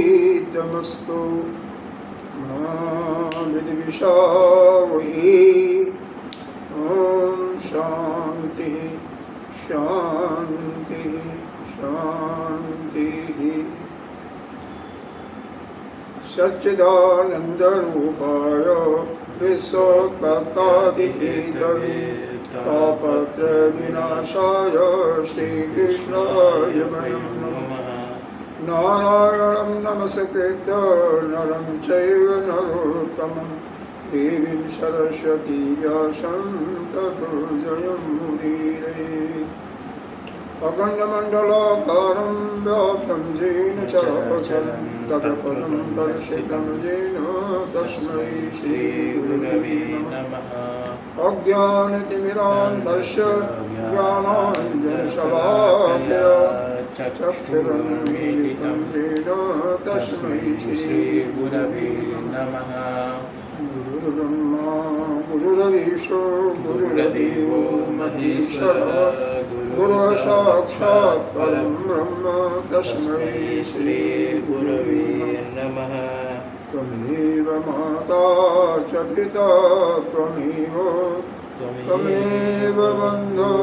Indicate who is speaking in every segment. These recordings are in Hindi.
Speaker 1: तेजस्विनावधीतमस्तु मा विद्विषावहि। ओम शांति शांति शांति। सच्चिदानंदरूपाय विश्वकर्तादिहेतवे तापत्रयविनाशाय श्रीकृष्णाय वयं नमः। नारायणं नमस्कृत्य नरं चैव नरोत्तमं देवीं सरस्वतीं व्यासं ततो जयमुदीरये। अखण्डमण्डलाकारं व्याप्तं येन चराचरं तत्पदं दर्शितं येन तस्मै श्रीगुरवे नमः। अज्ञानतिमिरान्धस्य ज्ञानाञ्जनशलाकया चक्षुरुन्मीलितं येन तस्मै श्रीगुरवे नमः। गुरुर्ब्रह्मा गुरुर्विष्णु गुरुर्देवो महेश्वरः गुरुः साक्षात् परं ब्रह्म तस्मै श्रीगुरवे नमः। त्वमेव माता च पिता त्वमेव बन्धो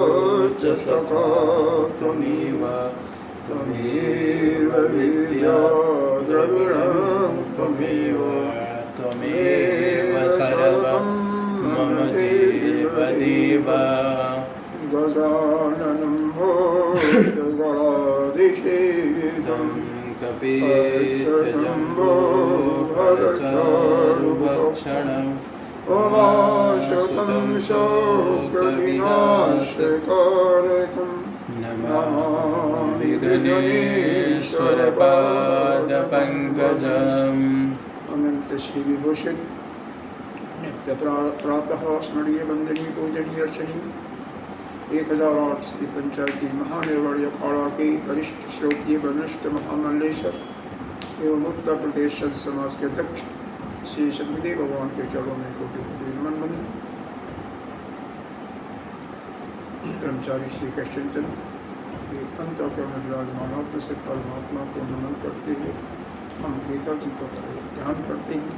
Speaker 1: च सखा त्वमेव विद्या द्रविणं त्वमेव सर्वं मम देवदेव। गजाननं भूतगणाधीशेदं कपितजम्बो फलचारुभक्षणम् उमाशुतं शोकविनाशकारकं नमामि गणेश्वरपादपङ्कजम्। अनंत श्री विभूषित नित्य प्रातः स्मरणीय वंदनीय पूजनीय अर्चनीय 1008 श्री पंचायती महानिर्वाणी अखाड़ा के वरिष्ठ श्रोतीय वरिष्ठ महामंडलेश्वर एवं उत्तर प्रदेश सद समाज के अध्यक्ष श्री सदगुरुदेव भगवान के चरणों में कोटि कोटि नमन बंदन। ब्रह्मचारी श्री कृष्णचंद के अंतःकरण में विराजमान से परमात्मा को नमन करते हुए हम गीता जी का ध्यान करते हैं।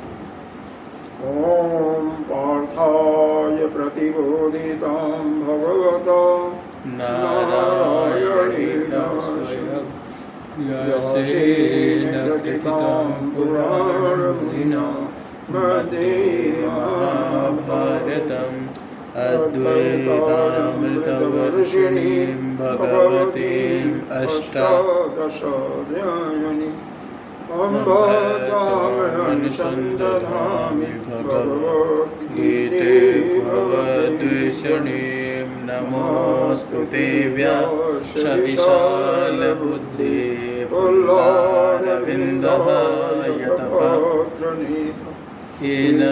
Speaker 1: ओम पार्थाय प्रतिबोधितां भगवता नारायणेन व्यासेन कथितां पुराणमुनिना मध्ये महाभारतम् अद्वैतामृतवर्षिणीं भगवतीम् अष्टादशाध्यायिनीम् अम्ब त्वामहंसन्दधामि भगवद्गीते भवद्वेषणीं नमोऽस्तु ते व्यासविशालबुद्धे पुल्लारविन्दहायतपत्रनीत येन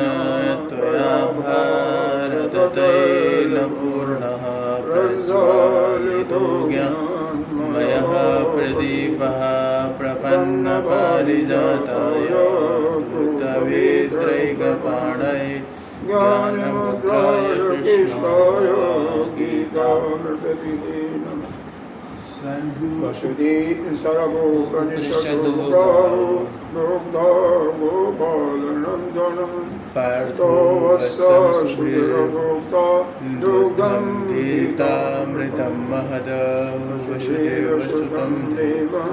Speaker 1: त्वया भारततैलपूर्णः प्रज्वालितो ज्ञानमयः प्रदीपः प्रपन्नपारिजाताय भूतवेत्रैकपाणये ज्ञानमुद्राय कृष्णाय गीतामृतविहे नमः। वसुदेव सर्वोपनिषदो दुग्धो गोपालनन्दनं पार्थो वत्ससुरभोक्ता दुग्धं गीतामृतं महद। वसुदेवसुतं देवं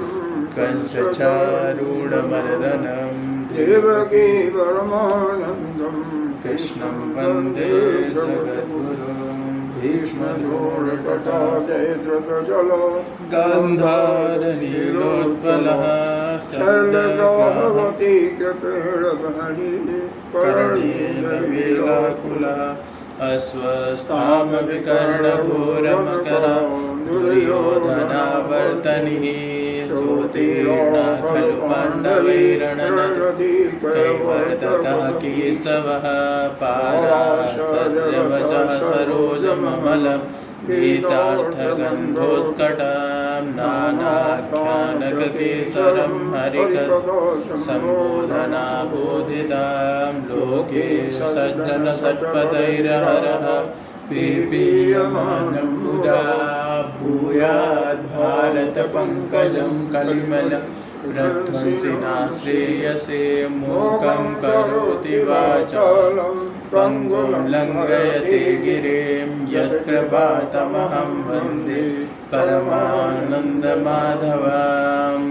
Speaker 1: कंसचारूढमर्दनं देवकी परमानन्दं कृष्णं वन्दे
Speaker 2: जगद्गुरु
Speaker 1: भीष्मद्रोणतटा जयद्रथजल
Speaker 2: गान्धारनीलोत्पलः
Speaker 1: शैलग्राहवती कृपेणघनी
Speaker 2: करणेन वेलाकुलः अश्वस्थामविकर्णघोरमकरा दुर्योधनावर्तनिः सोतीर्ण खलु पाण्डवैरणनदी कैवर्तकः केशवः पाराशर्यवचः सरोजममलं गीतार्थगन्धोत्कटं नानाख्यानककेसरं हरिकसम्बोधनाबोधितां लोके सज्जनषट्पदैर्हरः पीपीयमानं मुदा भूयाद्भारतपङ्कजं कलिमलं रध्वंसिना श्रेयसे मूकं करोति वाचालं पङ्गुं लङ्घयते गिरिं यत्कृपातमहं वन्दे परमानन्दमाधवम्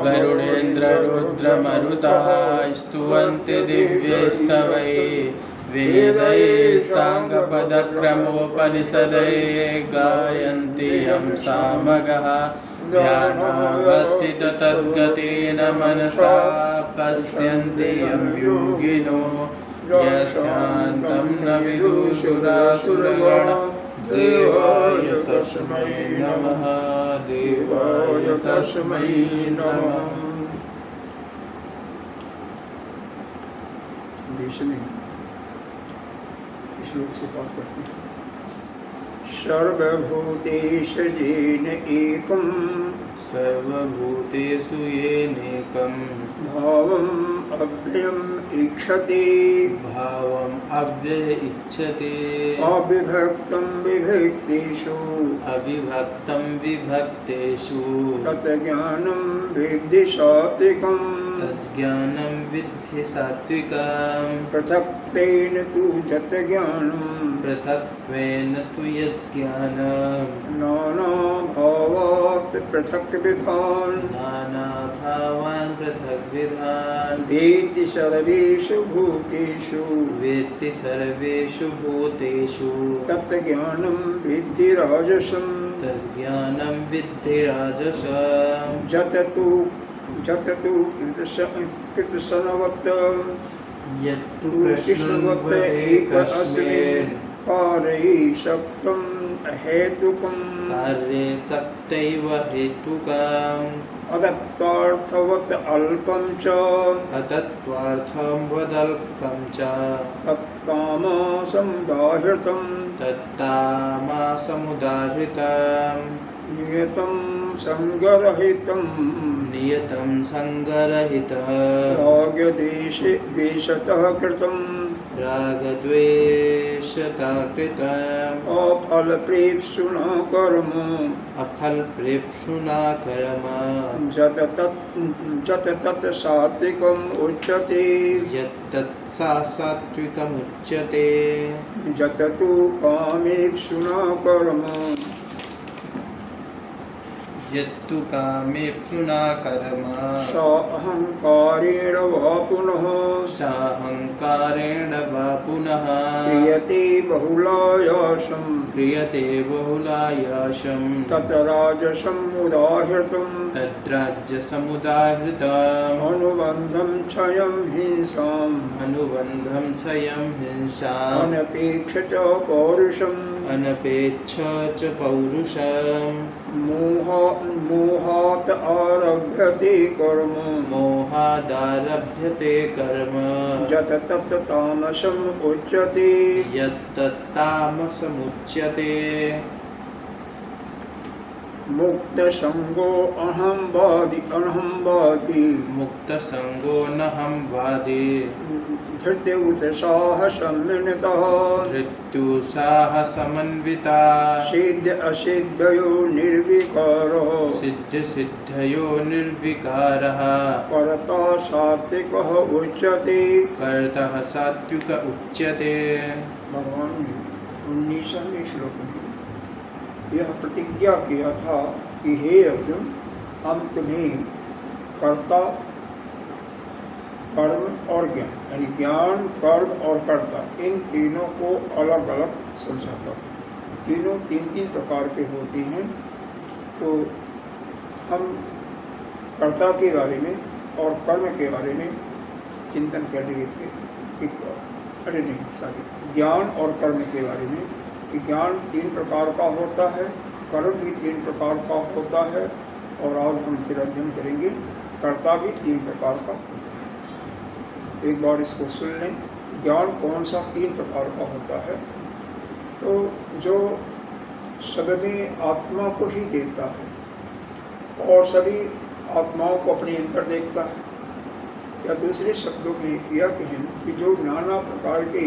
Speaker 2: गरुडेन्द्ररुद्रमरुतः स्तुवन्ति दिव्यैस्तवैः वेदैः साङ्गपदक्रमोपनिषदैः गायन्ति यं सामगः ध्यानावस्थिततद्गतेन मनसा पश्यन्ति यं योगिनो यस्यान्तं न विदुषुरासुरगणा देवाय तस्मै नमः देवाय तस्मै नमः।
Speaker 1: 20वें श्लोक से पाठ करते हैं। सर्वभूतेषु येन एकं
Speaker 2: सर्वभूतेषु येनैकं
Speaker 1: भावम् अव्ययम् ईक्षते
Speaker 2: भावम् अव्यय इच्छते
Speaker 1: अविभक्तं विभक्तेषु
Speaker 2: अविभक्तं विभक्तेषु
Speaker 1: तज्ज्ञानं विद्धि सात्विकम्
Speaker 2: तज्ज्ञानं विद्धि सात्विकम्
Speaker 1: पृथक्त्वेन तु जतज्ञानं
Speaker 2: पृथक्त्वेन तु यज्ज्ञानं
Speaker 1: नानाभावात् पृथक्विधान्
Speaker 2: नानाभावान् पृथग्विधान्
Speaker 1: वेत्ति सर्वेषु भूतेषु
Speaker 2: वेत्ति सर्वेषु भूतेषु
Speaker 1: तत्ज्ञानं विद्धि राजसम्
Speaker 2: तज्ज्ञानं विद्धि राजसम्
Speaker 1: जततु कृतसनवत्
Speaker 2: यत्तु
Speaker 1: कृष्णवत् एक अस्मिन् कार्ये शक्तं हेतुकम्
Speaker 2: कार्ये सक्तैव हेतुकम्
Speaker 1: अदत्तार्थवत् अल्पं च
Speaker 2: अतत्त्वार्थं वदल्पं च
Speaker 1: तत्तामसमुदाहृतं
Speaker 2: तत्तामसमुदाहृतम्
Speaker 1: नियतं सङ्गरहितं
Speaker 2: नियतं सङ्गरहितः
Speaker 1: रागद्वेषतः कृतं
Speaker 2: रागद्वेषतः कृतम्
Speaker 1: अफलप्रेप्सुना कर्म
Speaker 2: अफलप्रेप्सुना कर्म
Speaker 1: जत तत् सात्विकम् उच्यते
Speaker 2: यत्तत् सात्विकमुच्यते
Speaker 1: जत तु कामेप्सुना कर्म
Speaker 2: यत्तु कामेप्सुना कर्म
Speaker 1: स अहङ्कारेण वा पुनः
Speaker 2: साहङ्कारेण वा पुनः
Speaker 1: क्रियते
Speaker 2: बहुलायासं
Speaker 1: तत् राजसम् उदाहृतम्
Speaker 2: तद्राज्यसमुदाहृतम्
Speaker 1: अनुबन्धं क्षयं हिंसाम्
Speaker 2: अनुबन्धं क्षयं हिंसाम्
Speaker 1: अनपेक्ष च पौरुषम्
Speaker 2: अनपेक्ष च पौरुषम्
Speaker 1: मोहात् आरभ्यते कर्म
Speaker 2: मोहादारभ्यते कर्म
Speaker 1: यत् तत् तामसम् उच्यते
Speaker 2: यत्तत्तामसमुच्यते
Speaker 1: मुक्तसङ्गो अहंवादी
Speaker 2: मुक्तसङ्गो नहंवादी
Speaker 1: धृत्युत्साहसम्मिलितः
Speaker 2: धृत्युत्साहसमन्विता
Speaker 1: सिद्ध असिद्धयो निर्विकारः
Speaker 2: सिद्ध्यसिद्धयो निर्विकारः
Speaker 1: कर्ता सात्विकः उच्यते
Speaker 2: कर्तः सात्विक उच्यते।
Speaker 1: भगवान ने 19वें श्लोक में यह प्रतिज्ञा किया था कि हे अर्जुन, हम तुम्हें कर्ता कर्म और ज्ञान, यानी ज्ञान, कर्म और कर्ता, इन तीनों को अलग अलग समझाता है। तीनों तीन तीन प्रकार के होते हैं। तो हम कर्ता के बारे में और कर्म के बारे में चिंतन कर रहे थे ज्ञान और कर्म के बारे में, कि ज्ञान 3 प्रकार का होता है, कर्म भी 3 प्रकार का होता है, और आज हम फिर अध्ययन करेंगे कर्ता भी 3 प्रकार का होता है। एक बार इसको सुन लें, ज्ञान कौन सा 3 प्रकार का होता है। तो जो सब में आत्मा को ही देखता है और सभी आत्माओं को अपने अंदर देखता है, या दूसरे शब्दों में यह कहें कि जो नाना प्रकार के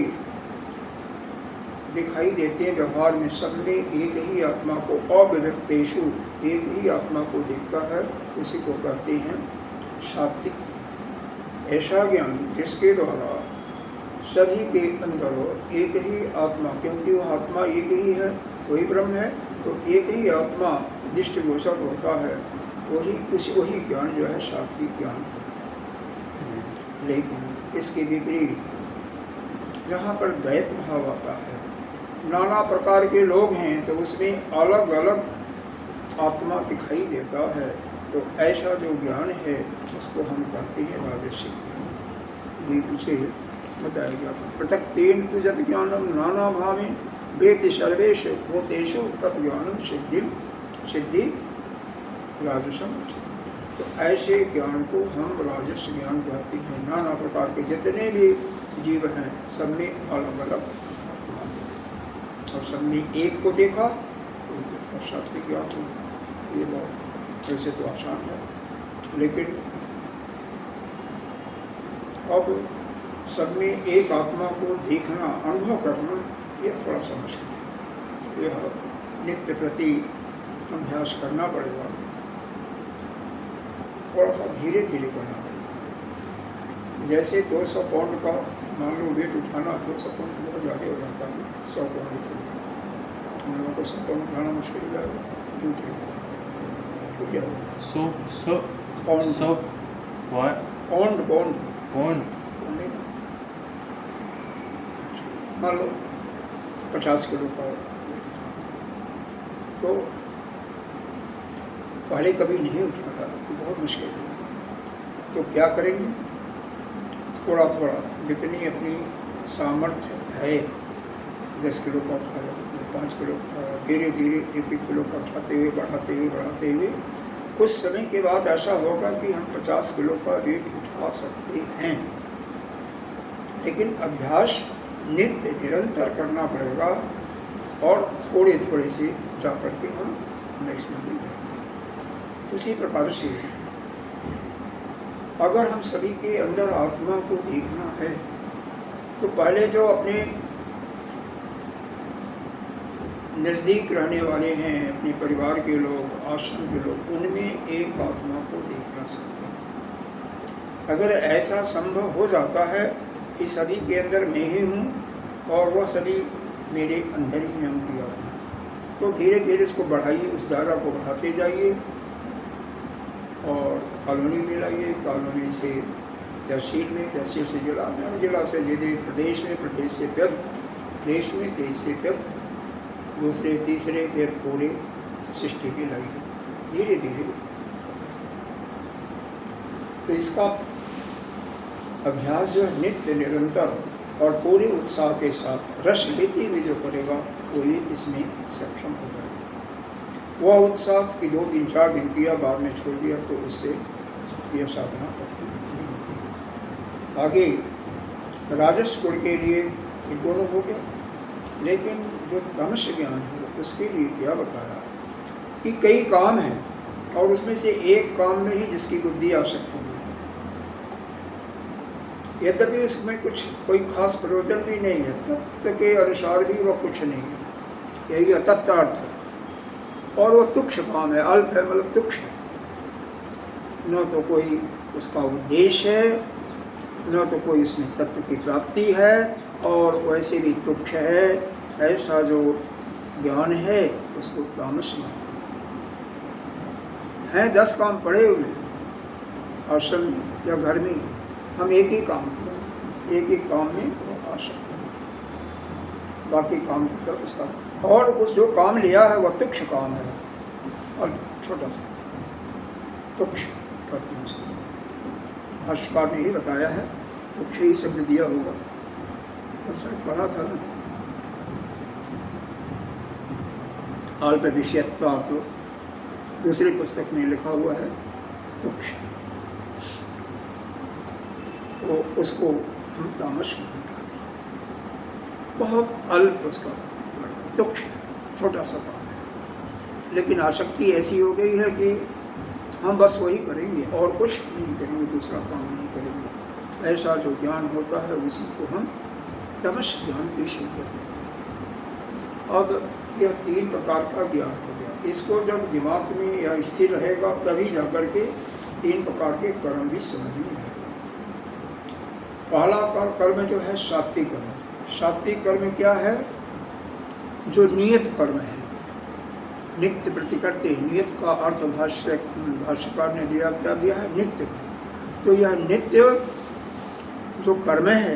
Speaker 1: दिखाई देते हैं व्यवहार में, सब में एक ही आत्मा को, अव्यक्तेषु एक ही आत्मा को देखता है, उसी को कहते हैं सात्विक। ऐसा ज्ञान जिसके द्वारा सभी के अंदर एक ही आत्मा, क्योंकि वह आत्मा एक ही है, वही ब्रह्म है, तो एक ही आत्मा दृष्टिगोचर होता है, वही ज्ञान जो है सात्विक ज्ञान है। लेकिन इसके विपरीत जहाँ पर द्वैत भाव आता है, नाना प्रकार के लोग हैं, तो उसमें अलग अलग आत्मा दिखाई देता है, तो ऐसा जो ज्ञान है उसको हम कहते हैं राजसिक ज्ञान। ये पीछे बताया गया। पृथक तेन तुजत ज्ञानम नाना भावे वेति सर्वेषु भूतेषु तत् ज्ञानम सिद्धि राजसम उच्यते। तो ऐसे ज्ञान को हम राजस ज्ञान कहते हैं। नाना प्रकार के जितने भी जीव हैं, सब में अलग अलग आत्मा, और सब में एक को देखा तो सात्विक ज्ञान हो। ये बहुत वैसे तो आसान है, लेकिन अब सब में एक आत्मा को देखना, अनुभव करना, ये थोड़ा सा मुश्किल है। यह नित्य प्रति अभ्यास करना पड़ेगा, थोड़ा सा धीरे धीरे करना पड़ेगा। जैसे 200 पाउंड का मान लो वेट उठाना, 200 पाउंड बहुत ज़्यादा हो जाता है, 100 पाउंड से हम लोगों को 100 पाउंड उठाना मुश्किल हो जाएगा, क्यों उठेगा? तो क्या होगा?
Speaker 2: 100 पाउंड मान लो 50 किलो का वेट उठा, तो पहले कभी नहीं उठा था, तो बहुत मुश्किल है। तो क्या करेंगे? थोड़ा थोड़ा जितनी अपनी सामर्थ्य है, 10 किलो का उठाया, 5 किलो का उठाया, धीरे धीरे 1-1 किलो का उठाते हुए बढ़ाते हुए कुछ समय के बाद ऐसा होगा कि हम 50 किलो का वेट उठा सकते हैं। लेकिन अभ्यास नित्य निरंतर करना पड़ेगा, और थोड़े थोड़े से जा करके हम नेक्स्ट में भी करेंगे। उसी प्रकार से अगर हम सभी के अंदर आत्मा को देखना है, तो पहले जो अपने नज़दीक रहने वाले हैं, अपने परिवार के लोग, आश्रम के लोग, उनमें एक आत्मा को देखना सकते हैं। अगर ऐसा संभव हो जाता है कि सभी के अंदर मैं ही हूँ और वह सभी मेरे अंदर ही हैं उनकी आत्मा, तो धीरे धीरे इसको बढ़ाइए, उस दायरा को बढ़ाते जाइए, और कॉलोनी में लाइए, कॉलोनी से तहसील में, तहसील से जिला में, और जिला से जिले, प्रदेश में, प्रदेश से फिर देश में, देश से फिर दूसरे, तीसरे, फिर पूरे सृष्टि में लाइए, धीरे धीरे। तो इसका अभ्यास जो है नित्य निरंतर और पूरे उत्साह के साथ रस लेते हुए जो करेगा, वही इसमें सक्षम होगा। वह उत्साह कि 2 दिन 4 दिन किया, बाद में छोड़ दिया, तो उससे यह साधना करती नहीं होगी। आगे राजस गुण के लिए ये दोनों हो गया, लेकिन जो तमस ज्ञान है उसके लिए क्या बताया कि कई काम हैं, और उसमें से एक काम में ही जिसकी बुद्धि आ सकती है, यद्यपि इसमें कुछ कोई खास प्रयोजन भी नहीं है, तत्व के अनुसार भी वह कुछ नहीं है, यही अतत्वार्थ है, और वह तुक्ष काम है, अल्प है, मतलब तुक्ष है, न तो कोई उसका उद्देश्य है, न तो कोई इसमें तत्व की प्राप्ति है, और वैसे भी तुक्ष है। ऐसा जो ज्ञान है उसको तामस मानते हैं। 10 काम पड़े हुए आश्रम में या घर में, हम एक ही काम करें, एक ही काम में वो आसक्त है, बाकी काम की तरफ उसका, और उस जो काम लिया है वह तुच्छ काम है और छोटा सा तुच्छ करते हैं उसको। भाष्यकार ने ही बताया है, तुच्छ ही शब्द दिया होगा, और शायद पढ़ा था ना, अल्प विषयत्वा, तो दूसरी पुस्तक में लिखा हुआ है तुच्छ, तो उसको हम तामस नहीं कहते हैं, बहुत अल्प उसका तुच्छ छोटा सा काम है। लेकिन आसक्ति ऐसी हो गई है कि हम बस वही करेंगे और कुछ नहीं करेंगे, दूसरा काम नहीं करेंगे। ऐसा जो ज्ञान होता है उसी को हम तमस ज्ञान की श्रेणी कहते हैं। अब यह 3 प्रकार का ज्ञान हो गया। इसको जब दिमाग में या स्थिर रहेगा तभी जाकर के 3 प्रकार के कर्म भी समझ में आएगा। पहला कर्म जो है सात्विक कर्म। सात्विक कर्म क्या है? जो नियत कर्म है, नित्य प्रति करते हैं। नियत का अर्थ भाष्यकार ने दिया, क्या दिया है? नित्य। तो यह नित्य जो कर्म है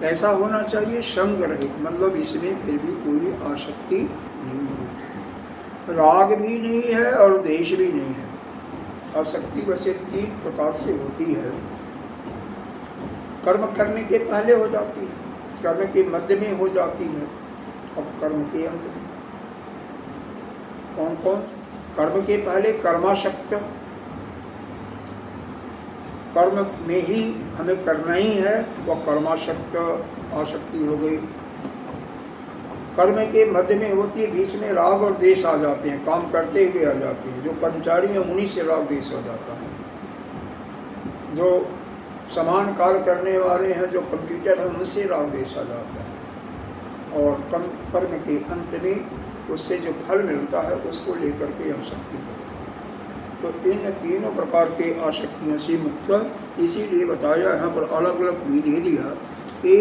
Speaker 2: कैसा होना चाहिए? संग रहित, मतलब इसमें फिर भी कोई आसक्ति नहीं होनी चाहिए, राग भी नहीं है और द्वेष भी नहीं है। आसक्ति वैसे 3 प्रकार से होती है। कर्म करने के पहले हो जाती है, कर्म के मध्य में हो जाती है, और कर्म के अंत में। कौन कौन? कर्म के पहले कर्माशक्त, कर्म में ही हमें करना ही है, वह कर्माशक्त आसक्ति हो गई। कर्म के मध्य में होती है, बीच में राग और द्वेष आ जाते हैं, काम करते हुए आ जाते हैं। जो कर्मचारी हैं उन्हीं से राग द्वेष हो जाता है। जो समान कार्य करने वाले हैं, जो कंप्यूटर है, उनसे राग द्वेष आ जाता है। और कर्म के अंत में उससे जो फल मिलता है उसको लेकर के आसक्ति होती है। तो इन 3 प्रकार के आसक्तियों से मुक्त, इसीलिए बताया यहाँ पर अलग अलग विधि दिया कि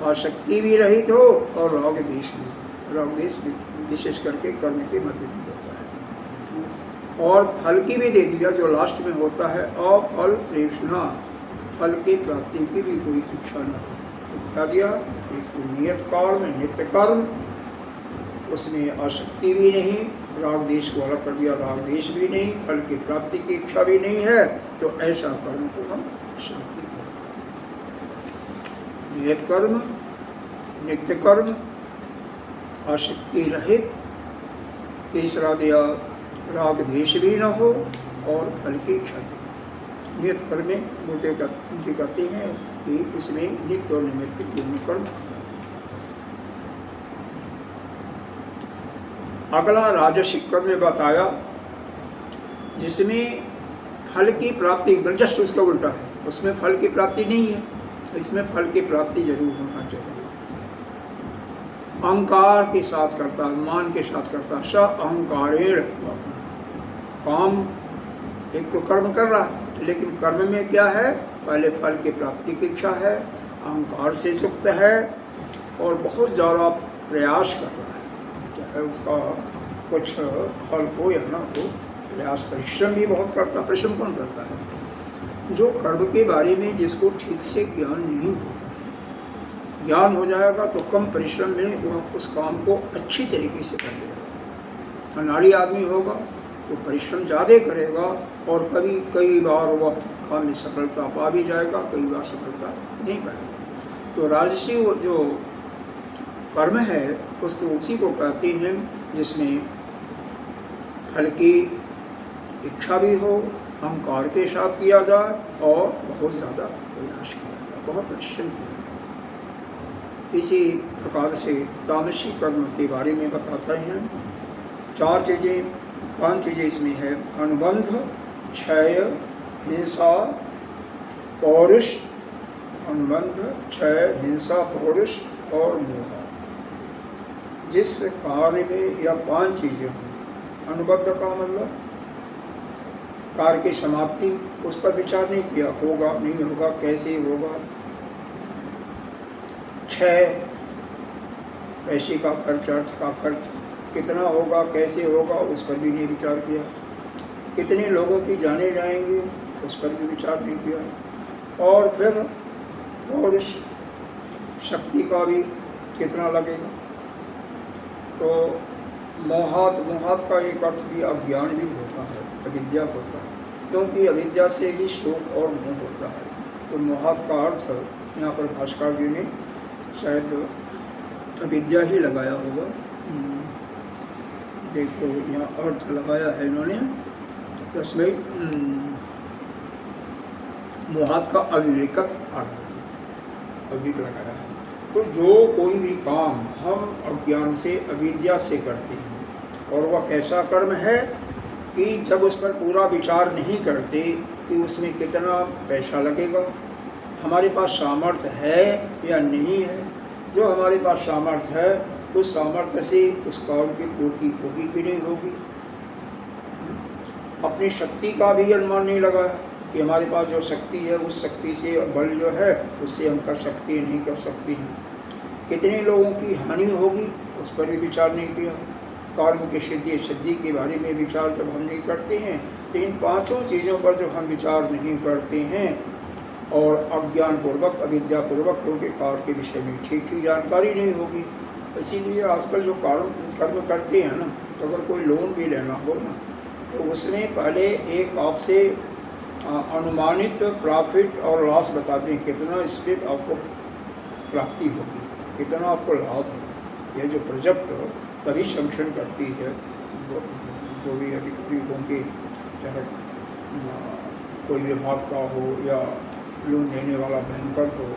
Speaker 2: आसक्ति भी रहित हो और राग द्वेष भी। राग द्वेष विशेष करके कर्म के मध्य में होता है। और फल की भी दे दिया जो लास्ट में होता है, अफल प्रेषणा, फल की प्राप्ति की भी कोई इच्छा न हो। तो क्या दिया? एक तो नियत कर्म, नित्य कर्म, उसमें आसक्ति भी नहीं, राग द्वेष को अलग कर दिया, राग द्वेष भी नहीं, फल की प्राप्ति की इच्छा भी नहीं है, तो ऐसा कर्म को हम शांति कर्म कहते हैं। नियत कर्म, नित्य कर्म, आसक्ति रहित, तीसरा दिया राग द्वेष भी न हो और फल की इच्छा भी न हो। नियत कर्म में मोटे कहते हैं कि इसमें नित्य और निमित्त दोनों कर्म। अगला राजसिक कर्म में बताया जिसमें फल की प्राप्ति, जस्ट उसका उल्टा है, उसमें फल की प्राप्ति नहीं है, इसमें फल की प्राप्ति जरूर होना चाहिए। अहंकार के साथ करता है, मान के साथ करता है, स अहंकारेण, काम एक तो कर्म कर रहा है, लेकिन कर्म में क्या है? पहले फल की प्राप्ति की इच्छा है, अहंकार से युक्त है और बहुत ज़्यादा प्रयास कर रहा है, चाहे उसका कुछ फल हो या ना हो, प्रयास परिश्रम भी बहुत करता। परिश्रम कौन करता है? जो कर्म के बारे में जिसको ठीक से ज्ञान नहीं होता है। ज्ञान हो जाएगा तो कम परिश्रम में वह उस काम को अच्छी तरीके से कर लेगा। अनाड़ी आदमी होगा तो परिश्रम ज़्यादा करेगा और कई बार वह काम में सफलता पा भी जाएगा, कई बार सफलता नहीं पाएगा। तो राजसी जो कर्म है उसको उसी को कहते हैं जिसमें फल की इच्छा भी हो, अहंकार के साथ किया जाए और बहुत ज़्यादा प्रयास किया जाए, बहुत परिश्रम किया जाए। इसी प्रकार से तामसी कर्म के बारे में बताते हैं। 5 चीज़ें इसमें है। अनुबंध, क्षय, हिंसा, पौरुष। अनुबंध, क्षय, हिंसा, पौरुष और मोह। जिस कार्य में यह 5 चीज़ें हों, अनुबंध का मतलब कार्य की समाप्ति, उस पर विचार नहीं किया, होगा नहीं होगा, कैसे होगा। क्षय, पैसे का खर्च, अर्थ का खर्च कितना होगा, कैसे होगा, उस पर भी नहीं विचार किया। कितने लोगों की जाने जाएंगे, उस पर भी विचार नहीं किया। और फिर और इस शक्ति का भी कितना लगेगा। तो मोहात का एक अर्थ भी अज्ञान भी होता है, अविद्या होता है, क्योंकि अविद्या से ही शोक और मोह होता है। तो मोहात का अर्थ यहाँ पर भास्कर जी ने शायद अविद्या ही लगाया होगा। देखो यहाँ अर्थ लगाया है इन्होंने तस्मै मोहात का अविवेक अर्थ अविवेक लगाया है। तो जो कोई भी काम हम अज्ञान से अविद्या से करते हैं और वह कैसा कर्म है कि जब उस पर पूरा विचार नहीं करते कि उसमें कितना पैसा लगेगा, हमारे पास सामर्थ्य है या नहीं है। जो हमारे पास सामर्थ्य है उस सामर्थ्य से उस काम की पूर्ति होगी कि नहीं होगी। अपनी शक्ति का भी अनुमान नहीं लगाया कि हमारे पास जो शक्ति है उस शक्ति से बल जो है उससे हम कर सकते हैं नहीं कर सकते हैं। कितने लोगों की हानि होगी उस पर भी विचार नहीं किया। कर्म की सिद्धि के बारे में विचार जब हम नहीं करते हैं तो इन पांचों चीज़ों पर जब हम विचार नहीं करते हैं और अज्ञान पूर्वक अविद्यापूर्वक क्योंकि कार्य के विषय में ठीक ठीक जानकारी नहीं होगी। इसीलिए आजकल जो कर्म करते हैं ना, तो अगर कोई लोन भी लेना हो ना तो उसमें पहले एक आपसे अनुमानित प्रॉफिट और लॉस बताते हैं, कितना इसमें आपको प्राप्ति होगी, कितना आपको लाभ होगा। यह जो प्रोजेक्ट तभी संरक्षण करती है जो भी अधिकारी होंगे, चाहे कोई विभाग का हो या लोन देने वाला बैंकर हो,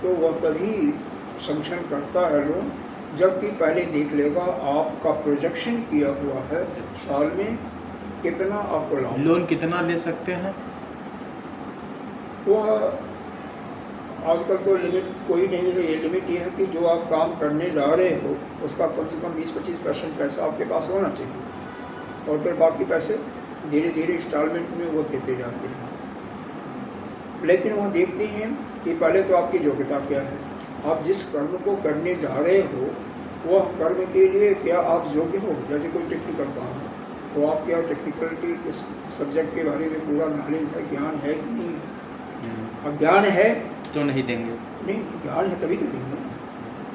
Speaker 2: तो वह तभी संरक्षण करता है लोन जबकि पहले देख लेगा आपका प्रोजेक्शन किया हुआ है साल में कितना आपको लाभ।
Speaker 3: लोन कितना ले सकते हैं?
Speaker 2: वह आजकल तो लिमिट कोई नहीं है। ये लिमिट ये है कि जो आप काम करने जा रहे हो उसका कम से कम 20-25% पैसा आपके पास होना चाहिए और फिर बाकी पैसे धीरे धीरे इंस्टॉलमेंट में वो देते जाते हैं। लेकिन वह देखते हैं कि पहले तो आपकी योग्यता क्या है, आप जिस कर्म को करने जा रहे हो वह कर्म के लिए क्या आप योग्य हो। जैसे कोई टेक्निकल काम है तो आप क्या टेक्निकलिटी उस सब्जेक्ट के बारे में पूरा नॉलेज है, ज्ञान है कि नहीं है। अज्ञान है
Speaker 3: तो नहीं देंगे।
Speaker 2: नहीं, ज्ञान है तभी तो देंगे,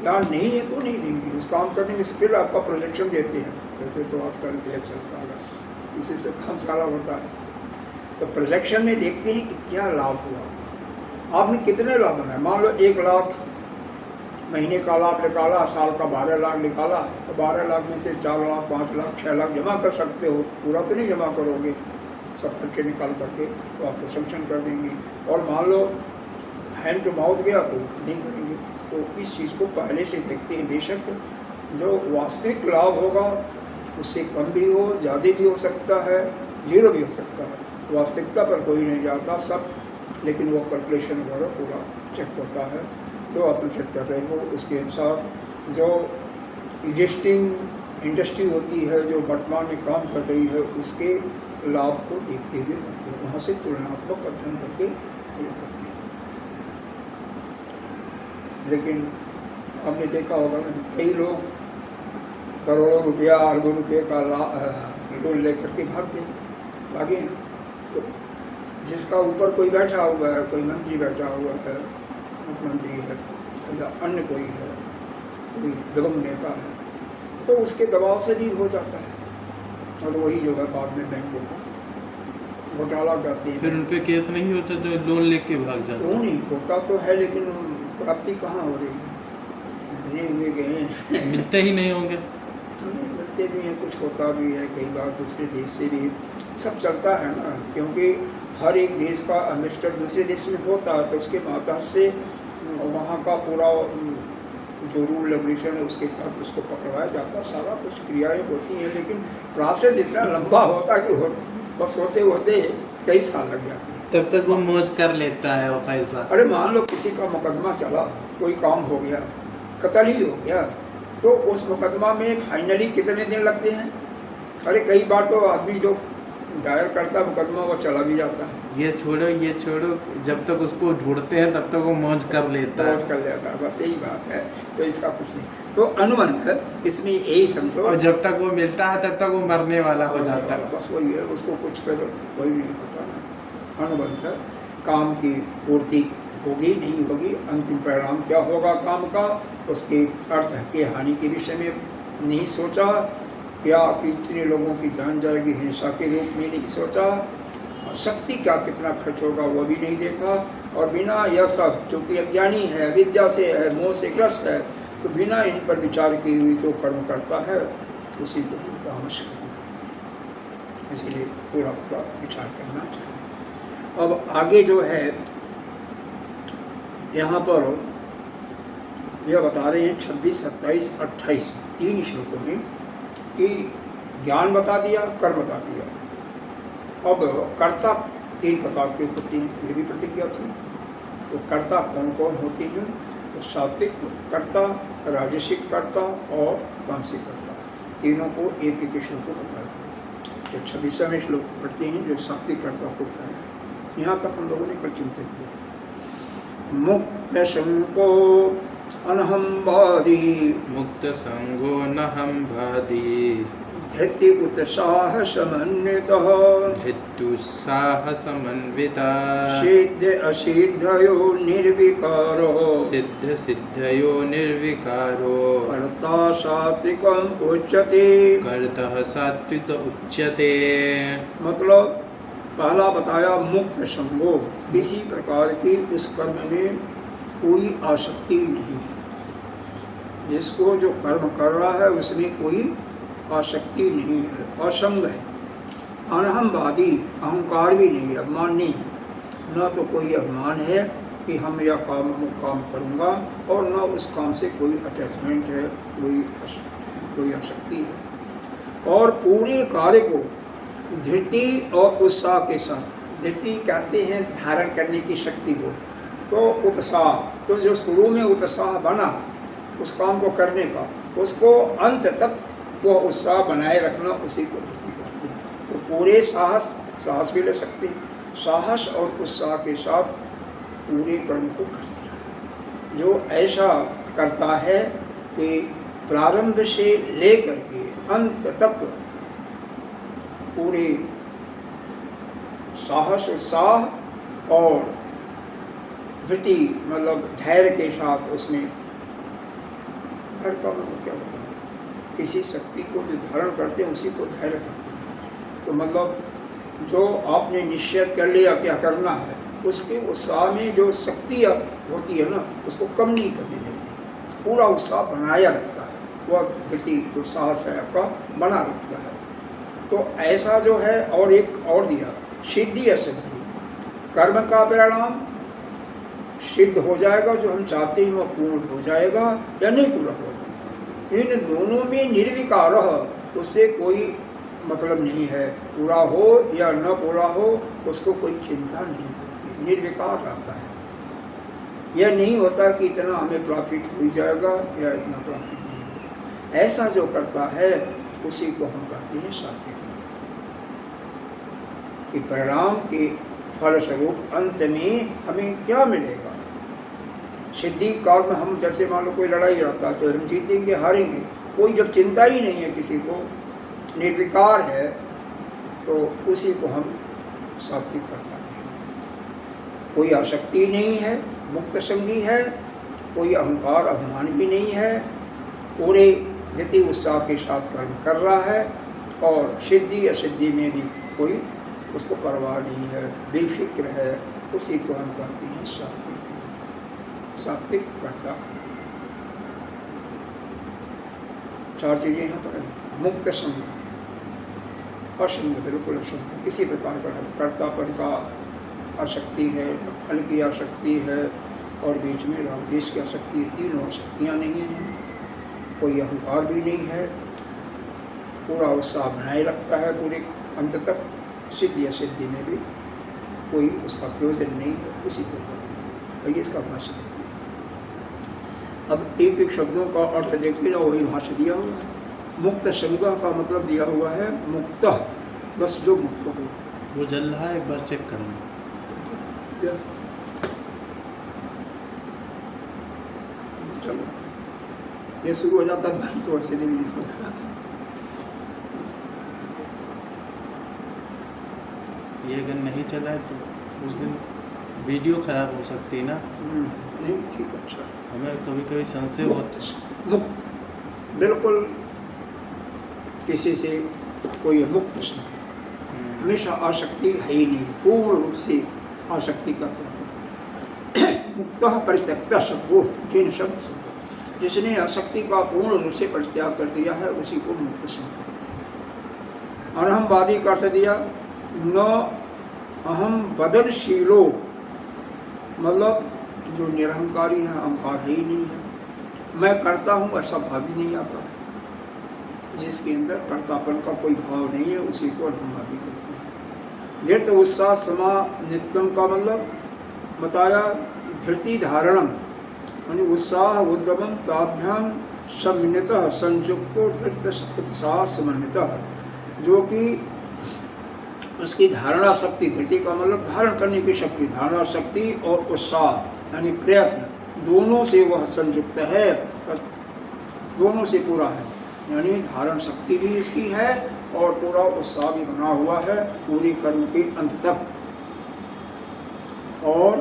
Speaker 2: ज्ञान नहीं है तो नहीं देंगे। उस काम करने में से फिर आपका प्रोजेक्शन देते हैं। वैसे तो आजकल यह चलता है, बस इसी से काम सारा होता है। तो प्रोजेक्शन में देखते हैं कि क्या लाभ हुआ, आपने कितने लाभ बनाए। मान लो 1 लाख महीने का लाभ निकाला, साल का 12 लाख निकाला, तो 12 लाख में से 4 लाख 5 लाख 6 लाख जमा कर सकते हो। पूरा तो नहीं जमा करोगे, सब खर्चे निकाल करके तो आपको सैंक्शन कर देंगे। और मान लो हैंड टू माउथ गया तो नहीं करेंगे। तो इस चीज़ को पहले से देखते हैं। बेशक जो वास्तविक लाभ होगा उससे कम भी हो, ज़्यादा भी हो सकता है, 0 भी हो सकता है। वास्तविकता पर कोई नहीं जाता सब, लेकिन वो कैलकुलेशन वगैरह पूरा चेक होता है। जो आप प्रोजेक्ट कर रहे हो उसके अनुसार जो एग्जिस्टिंग इंडस्ट्री होती है, जो वर्तमान में काम कर रही है, उसके लाभ को देखते हुए करते हैं। वहाँ से तुलनात्मक अध्ययन करके ये करते हैं। लेकिन आपने देखा होगा ना, कई लोग करोड़ों रुपया अरबों रुपये का लोन लेकर के भागे हैं। तो जिसका ऊपर कोई बैठा हुआ है, कोई मंत्री बैठा हुआ है, मुख्यमंत्री है या अन्य कोई है, कोई दबंग नेता है, तो उसके दबाव से भी हो जाता है। और वही जो है बाद में बैंकों को घोटाला करते हैं।
Speaker 3: फिर उन पे केस नहीं होता तो लोन लेके भाग जाते।
Speaker 2: क्यों नहीं होता तो है, लेकिन प्राप्ति कहाँ हो रही है। इतने हुए गए हैं
Speaker 3: मिलते ही नहीं होंगे।
Speaker 2: मिलते भी हैं, कुछ होता भी है। कई बार दूसरे देश से भी सब चलता है ना, क्योंकि हर एक देश का एडमिनिस्ट्रेटर दूसरे देश में होता है, तो उसके माध्यम से वहाँ का पूरा जो रूल रेगुलेशन है उसके तहत उसको पकड़वाया जाता है। सारा कुछ क्रियाएँ होती हैं, लेकिन प्रोसेस इतना लंबा होता है कि बस होते होते कई साल लग जाते हैं।
Speaker 3: तब तक वो मौज कर लेता है वो पैसा।
Speaker 2: अरे मान लो किसी का मुकदमा चला, कोई काम हो गया, कत्ल ही हो गया, तो उस मुकदमा में फाइनली कितने दिन लगते हैं। अरे कई बार तो आदमी जो दायर करता मुकदमा वो चला भी जाता है।
Speaker 3: ये छोड़ो, जब तक उसको ढूंढते हैं तब तक वो मौज कर लेता है।
Speaker 2: मौज कर लेता है, बस यही बात है। तो इसका कुछ नहीं, तो अनुबंध है इसमें यही समझो।
Speaker 3: और जब तक वो मिलता है तब तक वो मरने वाला हो जाता है।
Speaker 2: बस वही है, उसको कुछ फिर वही नहीं होता ना, अनुबंध है। काम की पूर्ति होगी नहीं होगी, अंतिम परिणाम क्या होगा काम का, उसके अर्थ के हानि के विषय में नहीं सोचा, क्या कितने लोगों की जान जाएगी हिंसा के रूप में नहीं सोचा, शक्ति का कितना खर्च होगा वो भी नहीं देखा, और बिना यह सब जो कि अज्ञानी है, विद्या से है, मोह से ग्रस्त है, तो बिना इन पर विचार किए हुए जो कर्म करता है उसी को हम तामस करते हैं। इसलिए पूरा पूरा विचार करना चाहिए। अब आगे जो है यहाँ पर यह बता रहे हैं 26, 27, 28 तीन श्लोकों में कि ज्ञान बता दिया, कर्म बता दिया। अब कर्ता तीन प्रकार के होते हैं, ये भी प्रतिज्ञा थी। तो कर्ता कौन कौन होते हैं, तो सात्विक कर्ता, राजसिक कर्ता और तामसिक कर्ता, तीनों को एक एक श्लोक को बताया। तो 26वें श्लोक पढ़ते हैं जो सात्विक कर्ता को बताया। यहाँ तक हम लोगों ने कल चिंतन किया। मुक्त शंको अनहंवादी,
Speaker 3: मुक्त संगो नहम भादी,
Speaker 2: धृति उत्साह समन्वितः,
Speaker 3: धृत्युत्साह समन्विता,
Speaker 2: सिद्ध असिद्धयो निर्विकारो,
Speaker 3: सिद्ध सिद्धयो निर्विकारो,
Speaker 2: कर्ता सात्विकम उच्यते।
Speaker 3: कर्तः सात्विक उच्यते।
Speaker 2: मतलब पहला बताया मुक्त संगो, किसी प्रकार की उस कर्म में कोई आसक्ति नहीं है, जिसको जो कर्म कर रहा है उसमें कोई आसक्ति नहीं है, असंग है। अनहमवादी, अहंकार भी नहीं, अभिमान नहीं है, न तो कोई अभिमान है कि हम यह काम करूँगा, और न उस काम से कोई अटैचमेंट है, कोई आसक्ति है। और पूरे कार्य को धृति और उत्साह के साथ, धृति कहते हैं धारण करने की शक्ति को, तो उत्साह, तो जो शुरू में उत्साह बना उस काम को करने का, उसको अंत तक वो उत्साह बनाए रखना, उसी को धृति कहते हैं। तो पूरे साहस भी ले सकते हैं, साहस और उत्साह के साथ पूरे कर्म को करते हैं। जो ऐसा करता है कि प्रारंभ से लेकर के अंत तक पूरे साहस, उत्साह और धृति मतलब धैर्य के साथ, उसमें धैर्य का मतलब क्या होता है, किसी शक्ति को जो धारण करते हैं उसी को धैर्य कहते हैं। तो मतलब जो आपने निश्चय कर लिया क्या करना है, उसके उत्साह में जो शक्ति होती है ना, उसको कम नहीं करने देती, पूरा उत्साह बनाया रखता है, वह धृति जो साहस है आपका बना रखता है। तो ऐसा जो है, और एक और दिया सिद्धि असिद्धि, कर्म का परिणाम सिद्ध हो जाएगा, जो हम चाहते हैं वह पूर्ण हो जाएगा या नहीं पूरा होगा। इन दोनों में निर्विकार, उससे कोई मतलब नहीं है, पूरा हो या न पूरा हो उसको कोई चिंता नहीं होती, निर्विकार रहता है। यह नहीं होता कि इतना हमें प्रॉफिट हो जाएगा या इतना प्रॉफिट नहीं होगा। ऐसा जो करता है उसी को हम कहते हैं सात्विक। कि परिणाम के फलस्वरूप अंत में हमें क्या मिलेगा, सिद्धि काल में हम जैसे मान लो कोई लड़ाई रहता है तो हम जीतेंगे हारेंगे, कोई जब चिंता ही नहीं है, किसी को निर्विकार है, तो उसी को हम सात्विक करता है। कोई आसक्ति नहीं है, मुक्त संगी है, कोई अहंकार अभिमान भी नहीं है, पूरे धृति उत्साह के साथ कर्म कर रहा है, और सिद्धि असिद्धि में भी कोई उसको परवाह नहीं है, बेफिक्र है, उसी को हम कहते हैं सात्विक। सात्विक कर्ता। चार चीजें यहाँ पर हैं। मुक्त संग, असंग, बिल्कुल असंग, किसी प्रकार का कर्तापन का आसक्ति है, फल की आसक्ति है, और बीच में राग द्वेष की आसक्ति, तीनों आसक्तियाँ नहीं हैं, कोई अहंकार भी नहीं है, पूरा उत्साह बनाए रखता है पूरे अंत तक, सिद्धि या सिद्धि में भी कोई उसका प्रयोजन नहीं है, उसी को कहते हैं। और ये इसका भाष्य देखते हैं। अब एक एक शब्दों का अर्थ देखते जाओ, वही भाष्य दिया हुआ है। मुक्त संग का मतलब दिया हुआ है मुक्त, बस जो मुक्त हो।
Speaker 3: वो जल रहा है, एक बार चेक करना।
Speaker 2: चल रहा ये शुरू हो जाता है तो ऐसे नहीं होता।
Speaker 3: ये अगर नहीं चला है तो उस दिन वीडियो खराब हो सकती है ना,
Speaker 1: नहीं ठीक, अच्छा।
Speaker 3: हमें कभी कभी संशय
Speaker 1: मुक्त
Speaker 3: होता
Speaker 1: मुक्त, बिल्कुल किसी से कोई मुक्त नहीं है, हमेशा आसक्ति है ही नहीं, पूर्ण रूप से आसक्ति का त्याग। मुक्त परित्यक्त शब्दो जिन शब्द शब्द, जिसने आसक्ति का पूर्ण रूप से परित्याग कर दिया है उसी को मुक्त समझते हैं। अनहमवादी का अर्थ दिया न अहम बदनशीलो, मतलब जो निरहंकारी है, अहंकार है ही नहीं है, मैं करता हूँ ऐसा भाव ही नहीं आता है, जिसके अंदर कर्तापन का कोई भाव नहीं है उसी को अनहमवादी कहते हैं। धृत उत्साह समा नित्यम का मतलब बताया धृति धारणम, यानी उत्साह उद्यमम ताभ्याम सम्मिलितः संयुक्तो धृत उत्साह समन्वितः, जो कि उसकी धारणा शक्ति, धृति का मतलब धारण करने की शक्ति, धारणा शक्ति और उत्साह यानी प्रयत्न, दोनों से वह संयुक्त है, दोनों से पूरा है, यानी धारण शक्ति भी इसकी है और पूरा उत्साह भी बना हुआ है पूरी कर्म के अंत तक। और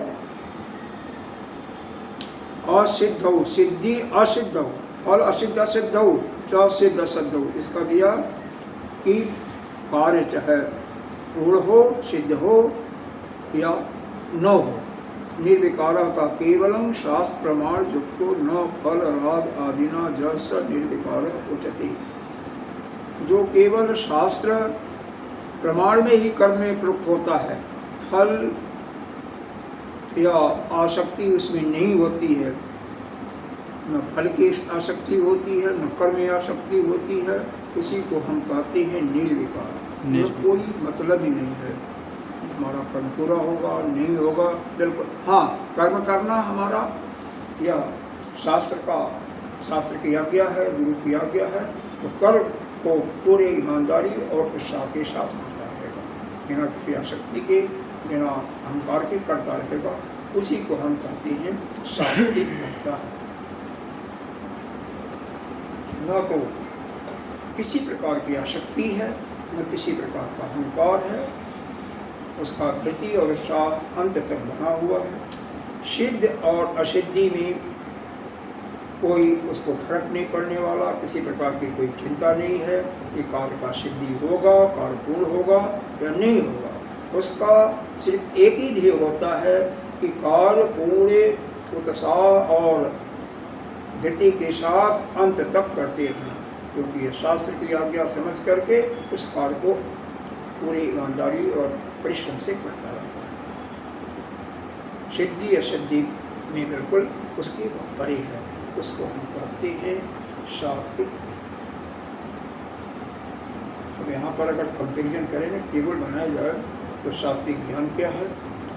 Speaker 1: असिद्ध सिद्धि असिद्ध फल असिद्ध असिद्ध च सिद्ध असिद्ध, इसका दिया कि कार्य चाहे पूर्ण हो, सिद्ध हो या न हो, निर्विकार का केवलम शास्त्र प्रमाण युक्तो न फल राग आदिना जस निर्विकार उच्यते, जो केवल शास्त्र प्रमाण में ही कर्म में प्रयुक्त होता है, फल या आसक्ति उसमें नहीं होती है, न फल की आसक्ति होती है न कर्म में आसक्ति होती है, उसी को हम कहते हैं निर्विकार। कोई मतलब ही नहीं है हमारा कर्म पूरा होगा नहीं होगा, बिल्कुल हाँ कर्म करना हमारा या शास्त्र की आज्ञा है, गुरु की आज्ञा है, तो कर्म को पूरे ईमानदारी और उत्साह के साथ करता रहेगा, बिना किसी आसक्ति के, बिना अहंकार के करता रहेगा, उसी को हम कहते हैं सात्विक भक्ता। न तो किसी प्रकार की आसक्ति है न किसी प्रकार का अहंकार है, उसका धृति और उत्साह अंत तक बना हुआ है, सिद्ध और असिद्धि में कोई उसको फर्क नहीं पड़ने वाला, किसी प्रकार की कोई चिंता नहीं है कि कार्य का सिद्धि होगा, कार्य पूर्ण होगा या नहीं होगा, उसका सिर्फ एक ही ध्येय होता है कि कार्य पूरे उत्साह और धृति के साथ अंत तक करते रहना, क्योंकि ये शास्त्र की आज्ञा समझ करके उस कार्य को पूरी ईमानदारी और परिश्रम से करता रहता है। सिद्धि असिद्धि में बिल्कुल उसकी परे है, उसको हम कहते हैं सात्विक। अब यहाँ पर अगर कंपेरिजन करें ना, टेबल बनाया जाए तो सात्विक ज्ञान क्या है,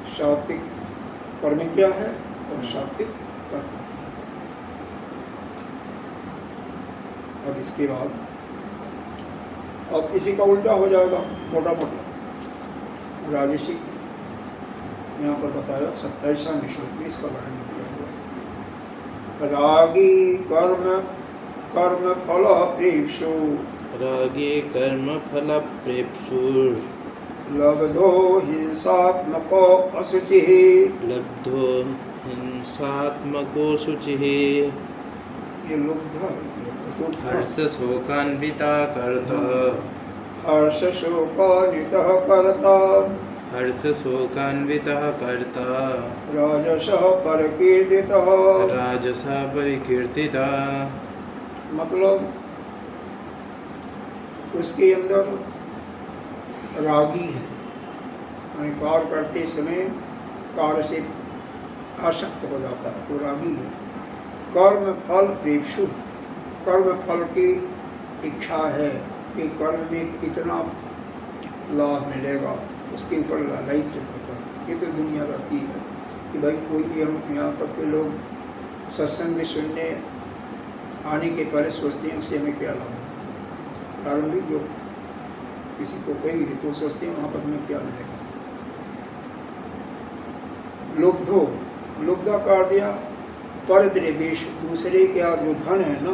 Speaker 1: सात्विक कर्म क्या है और सात्विक कर्म क्या है। अब इसके बाद अब इसी का उल्टा हो जाएगा मोटा मोटा, राजसिक यहाँ पर बताया 27वें श्लोक में इसका वर्णन किया हुआ है। रागी कर्म फल प्रेप्सु,
Speaker 3: रागे कर्म फल प्रेप्सुर,
Speaker 1: लब्धो हिंसात्मको असुचिः,
Speaker 3: लब्धो हिंसात्मको शुचिः,
Speaker 1: ये लुब्ध
Speaker 3: हर्ष शोकान्विता कर्ता,
Speaker 1: हर्ष शोकान्वितः कर्ता,
Speaker 3: हर्ष शोकान्वितः कर्ता,
Speaker 1: राजसः परिकीर्तितः,
Speaker 3: राजसा परिकीर्तिता,
Speaker 1: मतलब उसके अंदर रागी है, कार्य करते समय कार्य से आसक्त हो जाता है तो रागी है। कर्म फल प्रेप्सु, कर्म फल की इच्छा है कि कर्म में कितना लाभ मिलेगा, उसके ऊपर लालच रहता है। ये तो दुनिया रहती है कि भाई कोई भी, हम यहाँ तक के लोग सत्संग में सुनने आने के पहले सोचते हैं उससे हमें क्या लाभ है। प्रारंभिक जो किसी को कही तो सोचते हैं वहाँ पर हमें क्या मिलेगा। लुब्धो, लुब्धा कर दिया परद्रव्येश, दूसरे का जो धन है ना,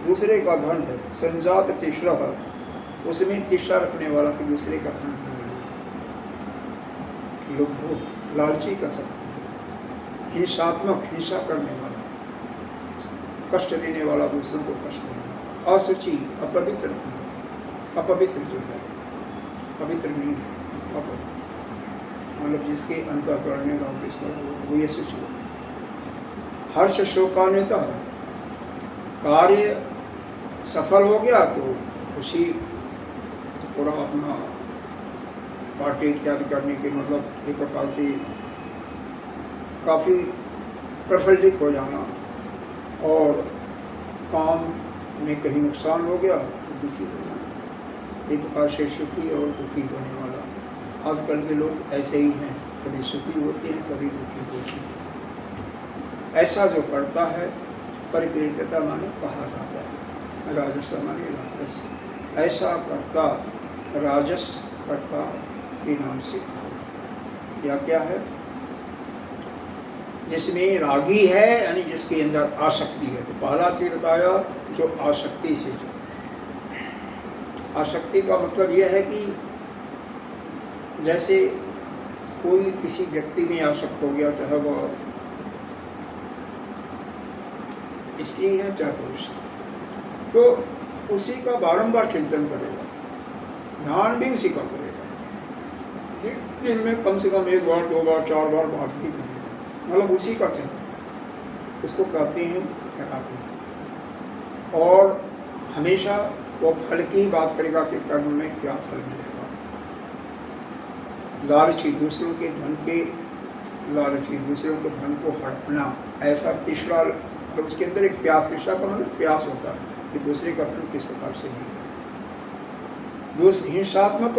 Speaker 1: दूसरे का धन है, संजात तीसरा है, उसमें तीसरा रखने वाला कि दूसरे का धन है। लुब्धो
Speaker 2: लालची कह सकते हैं, हिंसात्मक, हिंसा करने वाला, कष्ट देने वाला, दूसरों को कष्ट देने वाला, असुचि, अपवित्र, अपवित्र जो है, पवित्र नहीं है, अपवित्र मतलब जिसके अंतःकरण में राम कृष्ण वो ये सोचो। हर्ष शोकान्विता, कार्य सफल हो गया तो खुशी, तो पूरा अपना पार्टी इत्यादि करने के मतलब एक प्रकार से काफ़ी प्रफुल्लित हो जाना, और काम में कहीं नुकसान हो गया तो दुखी हो जाना, एक प्रकार से सुखी और दुखी होने वाला। आजकल के लोग ऐसे ही हैं, कभी सुखी होते हैं कभी दुखी होते हैं। ऐसा जो करता है परिकीर्तता माने कहा जाता है, राजस माने राजस, ऐसा करता राजस करता के नाम से कहा। क्या क्या है? जिसमें रागी है यानी जिसके अंदर आसक्ति है। तो पहला चीज बताया जो आसक्ति से जो, आसक्ति का मतलब यह है कि जैसे कोई किसी व्यक्ति में आसक्त हो गया, चाहे वह स्त्री है चाहे पुरुष है, तो उसी का बारंबार चिंतन करेगा, ध्यान भी उसी का करेगा, दिन में कम से कम 1 बार 2 बार 4 बार बात भी करेगा, मतलब उसी का चिंतन, उसको कहते हैं थेरापी। और हमेशा वो फल की ही बात करेगा कि कर्म में क्या फल मिलेगा। लालची, दूसरों के धन के लालची, दूसरों के धन को हड़पना, ऐसा तीसरा, मतलब उसके अंदर एक प्यास, तीसरा का मतलब प्यास होता है कि दूसरे का धन किस प्रकार से मिलेगा। हिंसात्मक,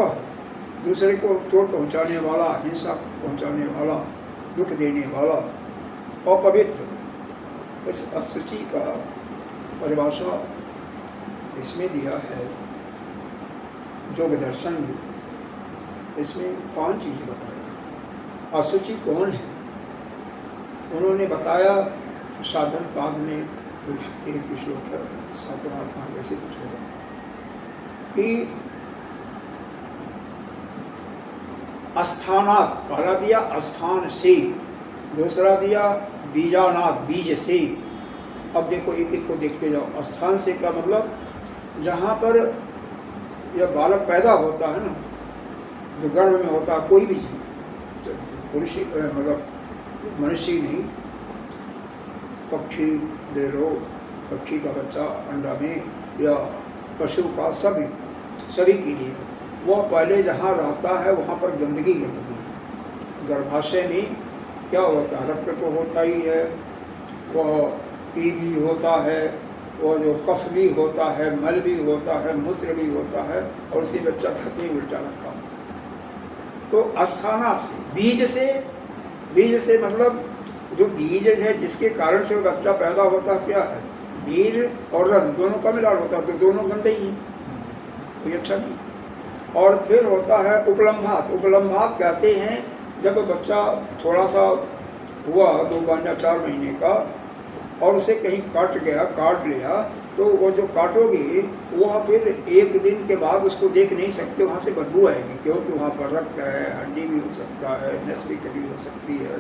Speaker 2: दूसरे को चोट पहुंचाने वाला, हिंसा पहुंचाने वाला, दुख देने वाला, अपवित्र। इस असुचि का परिभाषा इसमें दिया है योग दर्शन में, इसमें 5 चीजें बताया। असुचि कौन है उन्होंने बताया, साधन पाद में एक श्लोक है, 7वां अध्याय वैसे कुछ होगा कि अस्थानात, पहला दिया अस्थान से, दूसरा दिया बीजानात, बीज से। अब देखो एक एक को देखते जाओ। अस्थान से का मतलब जहाँ पर यह बालक पैदा होता है ना, जो गर्भ में होता है, कोई भी जीव, पुरुष मतलब मनुष्य नहीं, पक्षी ले लो, पक्षी का बच्चा अंडा में, या पशु का, सभी के लिए वह पहले जहाँ रहता है वहाँ पर गंदगी है। गर्भाशय में क्या होता है? रक्त तो होता ही है, वह पी भी होता है, वह जो कफ भी होता है, मल भी होता है, मूत्र भी होता है, और उसी बच्चा खत में उल्टा रखा होता है। तो अस्थाना से, बीज से मतलब जो बीज है जिसके कारण से वो बच्चा पैदा होता है, क्या है? बीज और रस दोनों का मिलान होता है, तो दोनों गंदे ही, कोई अच्छा नहीं। और फिर होता है उपलम्भात। उपलम्भात कहते हैं जब बच्चा थोड़ा सा हुआ 2 या 4 महीने का, और उसे कहीं काट लिया, तो वो जो काटोगे वह फिर 1 दिन के बाद उसको देख नहीं सकते, वहाँ से बदबू आएगी, क्योंकि वहाँ पर रक्त है, हड्डी भी हो सकता है, नस भी कटी हो सकती है,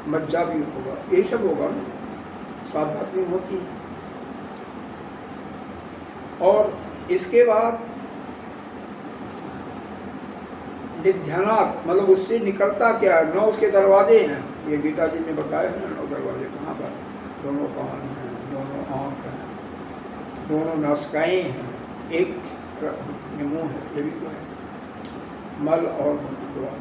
Speaker 2: मज्जा भी होगा, यही सब होगा ना, सावधानी होती है। और इसके बाद निध्यानात, मतलब उससे निकलता क्या है? 9 उसके दरवाजे हैं, ये गीता जी ने बताया है ना, 9 दरवाजे कहाँ पर? दोनों कान हैं, दोनों आँख हैं, दोनों नासिकाएँ हैं, एक मुँह है, ये भी तो है, मल और मूत्र द्वार।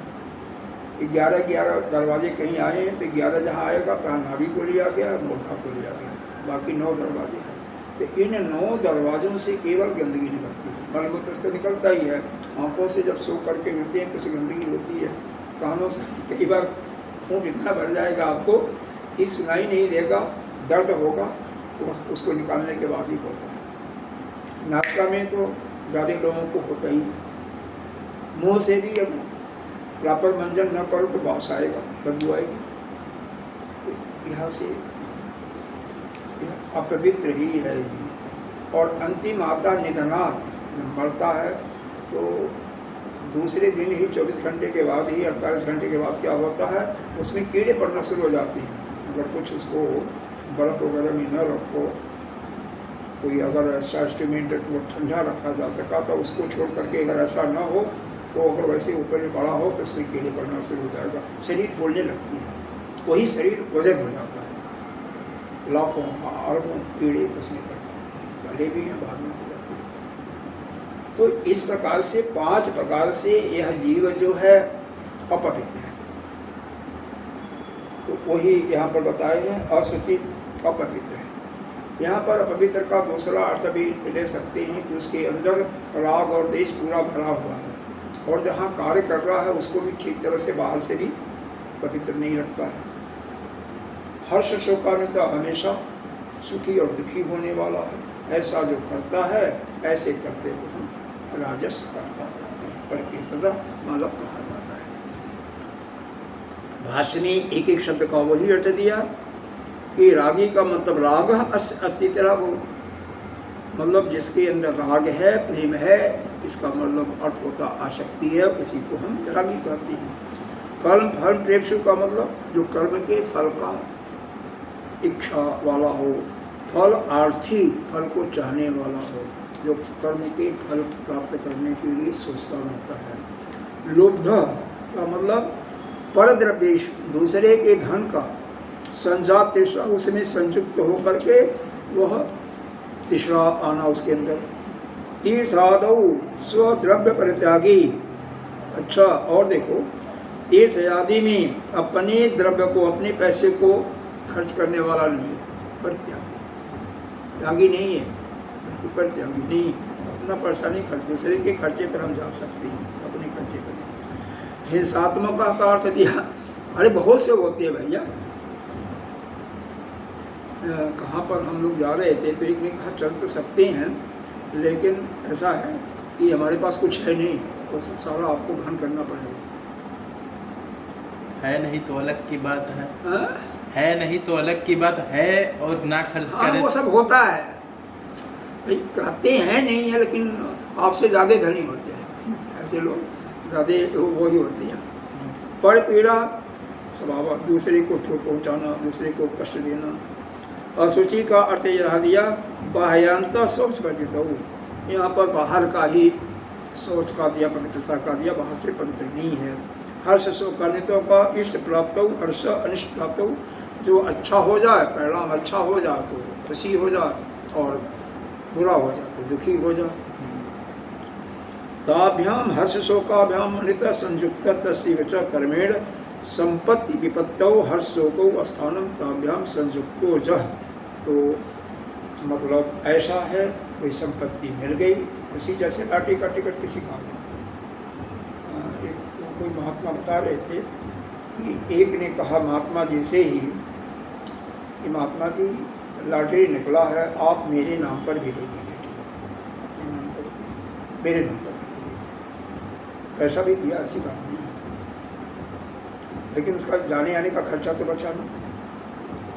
Speaker 2: 11 दरवाजे कहीं आए हैं, तो 11 जहाँ आएगा कहाँ नाभि को लिया गया, मूर्धा को लिया गया, बाकी 9 दरवाजे हैं। तो इन 9 दरवाजों से केवल गंदगी निकलती है, मलमूत्र तो निकलता ही है। आँखों से जब सो करके मिलते हैं कुछ गंदगी होती है, कानों से कई बार खून इतना भर जाएगा आपको कि सुनाई नहीं देगा, दर्द होगा, उसको निकालने के बाद ही होता है। नासिका में तो ज़्यादा लोगों को होता ही है। मुँह से भी अब प्रॉपर मंजन न करो तो बास आएगा, बदबू आएगी। यहाँ से अपवित्र ही है जी। और अंतिम आता निधनात्, मरता है तो दूसरे दिन ही 24 घंटे के बाद ही 48 घंटे के बाद क्या होता है, उसमें कीड़े पड़ना शुरू हो जाते हैं। अगर कुछ उसको बर्फ़ वगैरह में न रखो, कोई अगर ऐसा एस्टिमेट वो ठंडा रखा जा सका तो उसको छोड़ करके अगर ऐसा ना हो तो अगर वैसे ऊपर में पड़ा हो तो उसमें कीड़े पड़ना शुरू हो जाएगा, शरीर फूलने लगती है, वही शरीर वजन हो जाता है। लाखों अरबों कीड़े उसमें पड़ जाते हैं, पहले भी हैं बाद में हो जाते हैं। तो इस प्रकार से 5 प्रकार से यह जीव जो है अपवित्र है। तो वही यहाँ पर बताए हैं, असुचित अपवित्र है। यहाँ पर अपवित्र का दूसरा अर्थ भी ले सकते हैं कि उसके अंदर राग और द्वेष पूरा भरा हुआ है, और जहाँ कार्य कर रहा है उसको भी ठीक तरह से बाहर से भी पवित्र नहीं रखता है। हर्ष शोकान्वित हमेशा सुखी और दुखी होने वाला है, ऐसा जो करता है ऐसे करते को हम राजस करता कहते हैं, परिकीर्तदा मालव कहा जाता है। भाष्य में एक एक शब्द का वही अर्थ दिया कि रागी का मतलब राग अस्तित्व रागो, मतलब जिसके अंदर राग है, प्रेम है, इसका मतलब अर्थ होता आसक्ति है, उसी को हम रागी कहते हैं। कर्म फल प्रेप्सु का मतलब जो कर्म के फल का इच्छा वाला हो, फल आर्थी, फल को चाहने वाला हो, जो कर्म के फल प्राप्त करने के लिए सोचता रहता है। लुब्ध का मतलब पर द्रव्येश, दूसरे के धन का संजात तृष्णा, उसमें संयुक्त होकर के वह तृष्णा आना उसके अंदर। तीर्थादौ स्वद्रव्य परित्यागी, अच्छा और देखो तीर्थ आदि में अपने द्रव्य को, अपने पैसे को खर्च करने वाला नहीं है, परित्यागी, त्यागी नहीं है, परित्यागी नहीं, अपना पैसा नहीं खर्च, दूसरे के खर्चे पर हम जा सकते हैं, अपने खर्चे पर नहीं। हिंसात्मक का अर्थ दिया, अरे बहुत से होते हैं भैया। कहाँ पर हम लोग जा रहे थे तो एक ने कहा चल तो सकते हैं, लेकिन ऐसा है कि हमारे पास कुछ है नहीं, वो सब सारा आपको वहन करना पड़ेगा।
Speaker 3: है नहीं तो अलग की बात है,
Speaker 2: हाँ?
Speaker 3: है नहीं तो अलग की बात है, और ना खर्च करें
Speaker 2: वो सब होता है भाई, कहते हैं नहीं है लेकिन आपसे ज़्यादा धनी होते हैं, ऐसे लोग ज़्यादा वो ही होते हैं। पर पीड़ा स्वभाव, दूसरे को चोट पहुँचाना, दूसरे को कष्ट देना। असुचि का अर्थ यह दिया बाह्यांत शौच वर्जित हो, यहाँ पर बाहर का ही शौच का दिया, पवित्रता का दिया, बाहर से पवित्र नहीं है। हर्ष शोकान्वितों का इष्ट प्राप्त हो, हर्ष अनिष्ट प्राप्त हो, जो अच्छा हो जाए, परिणाम अच्छा हो जाए तो खुशी हो जाए, और बुरा हो जाए तो दुखी हो जाए। ताभ्याम हर्ष शोकाभ्याम अनित संयुक्त तस्व च कर्मेण संपत्ति विपत्तौ हर्ष शोको स्थानम ताभ्याम संयुक्तो जह। तो मतलब ऐसा है, कोई संपत्ति मिल गई, उसी जैसे लाठी का टिकट किसी काम में। एक कोई महात्मा बता रहे थे कि एक ने कहा महात्मा जी से ही कि महात्मा जी लॉटरी निकला है, आप मेरे नाम पर भी ले लीजिए टिकट, अपने नाम पर, मेरे नाम पर भी ले लीजिए। पैसा भी दिया, ऐसी बात नहीं है, लेकिन उसका जाने आने का खर्चा तो बचा ना,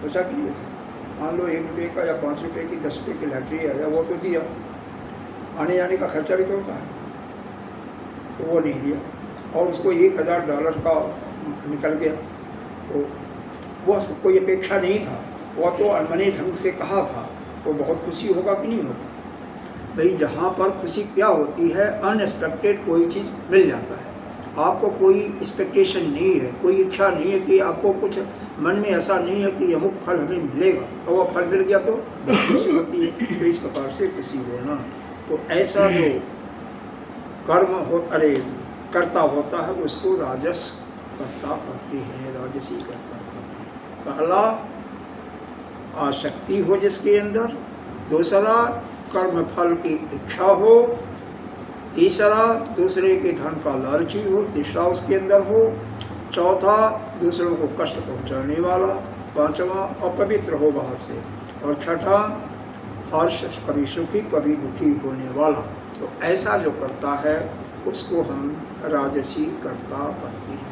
Speaker 2: बचा कि नहीं बचा। मान लो 1 रुपये का या 5 रुपये की 10 रुपये की लॉटरी है, या वो तो दिया, आने जाने का खर्चा भी तो होता है, तो वो नहीं दिया, और उसको $1000 का निकल गया, तो वो उसको कोई अपेक्षा नहीं था, वो तो अनमने ढंग से कहा था, तो बहुत खुशी होगा कि नहीं होगा। भाई जहाँ पर खुशी क्या होती है, अनएक्सपेक्टेड कोई चीज़ मिल जाता है, आपको कोई एक्सपेक्टेशन नहीं है, कोई इच्छा नहीं है कि आपको कुछ मन में ऐसा नहीं है कि अमुक फल हमें मिलेगा, और वो फल मिल गया तो खुशी होती है। तो इस प्रकार से खुशी होना, तो ऐसा जो कर्म हो, अरे कर्ता होता है, उसको राजस कर्ता कहते हैं, राजसी कर्ता कहते हैं। पहला आसक्ति हो जिसके अंदर, दूसरा कर्म फल की इच्छा हो, तीसरा दूसरे के धन का लालची हो, तीसरा उसके अंदर हो, चौथा दूसरों को कष्ट पहुंचाने वाला, पांचवा अपवित्र हो बाहर से, और छठा हर्ष, कभी सुखी कभी दुखी होने वाला। तो ऐसा जो करता है उसको हम राजसी कर्ता कहते हैं।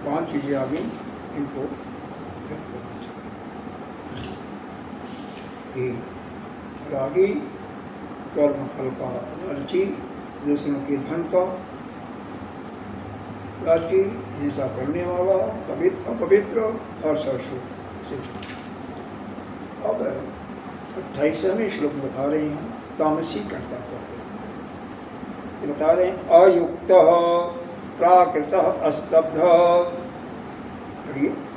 Speaker 2: 5 चीज़ें आ गई, इनको व्यक्त करना चाहिए। रागी कर्म फल का लालची, दूसरों के धन का लालची, हिंसा करने वाला, पवित्र अपवित्र और श्रेष्ठ। अब 28वें श्लोक में बता रहे हैं तामसी कर्ता को, बता रहे हैं अयुक्त प्राकृत अस्तब्ध,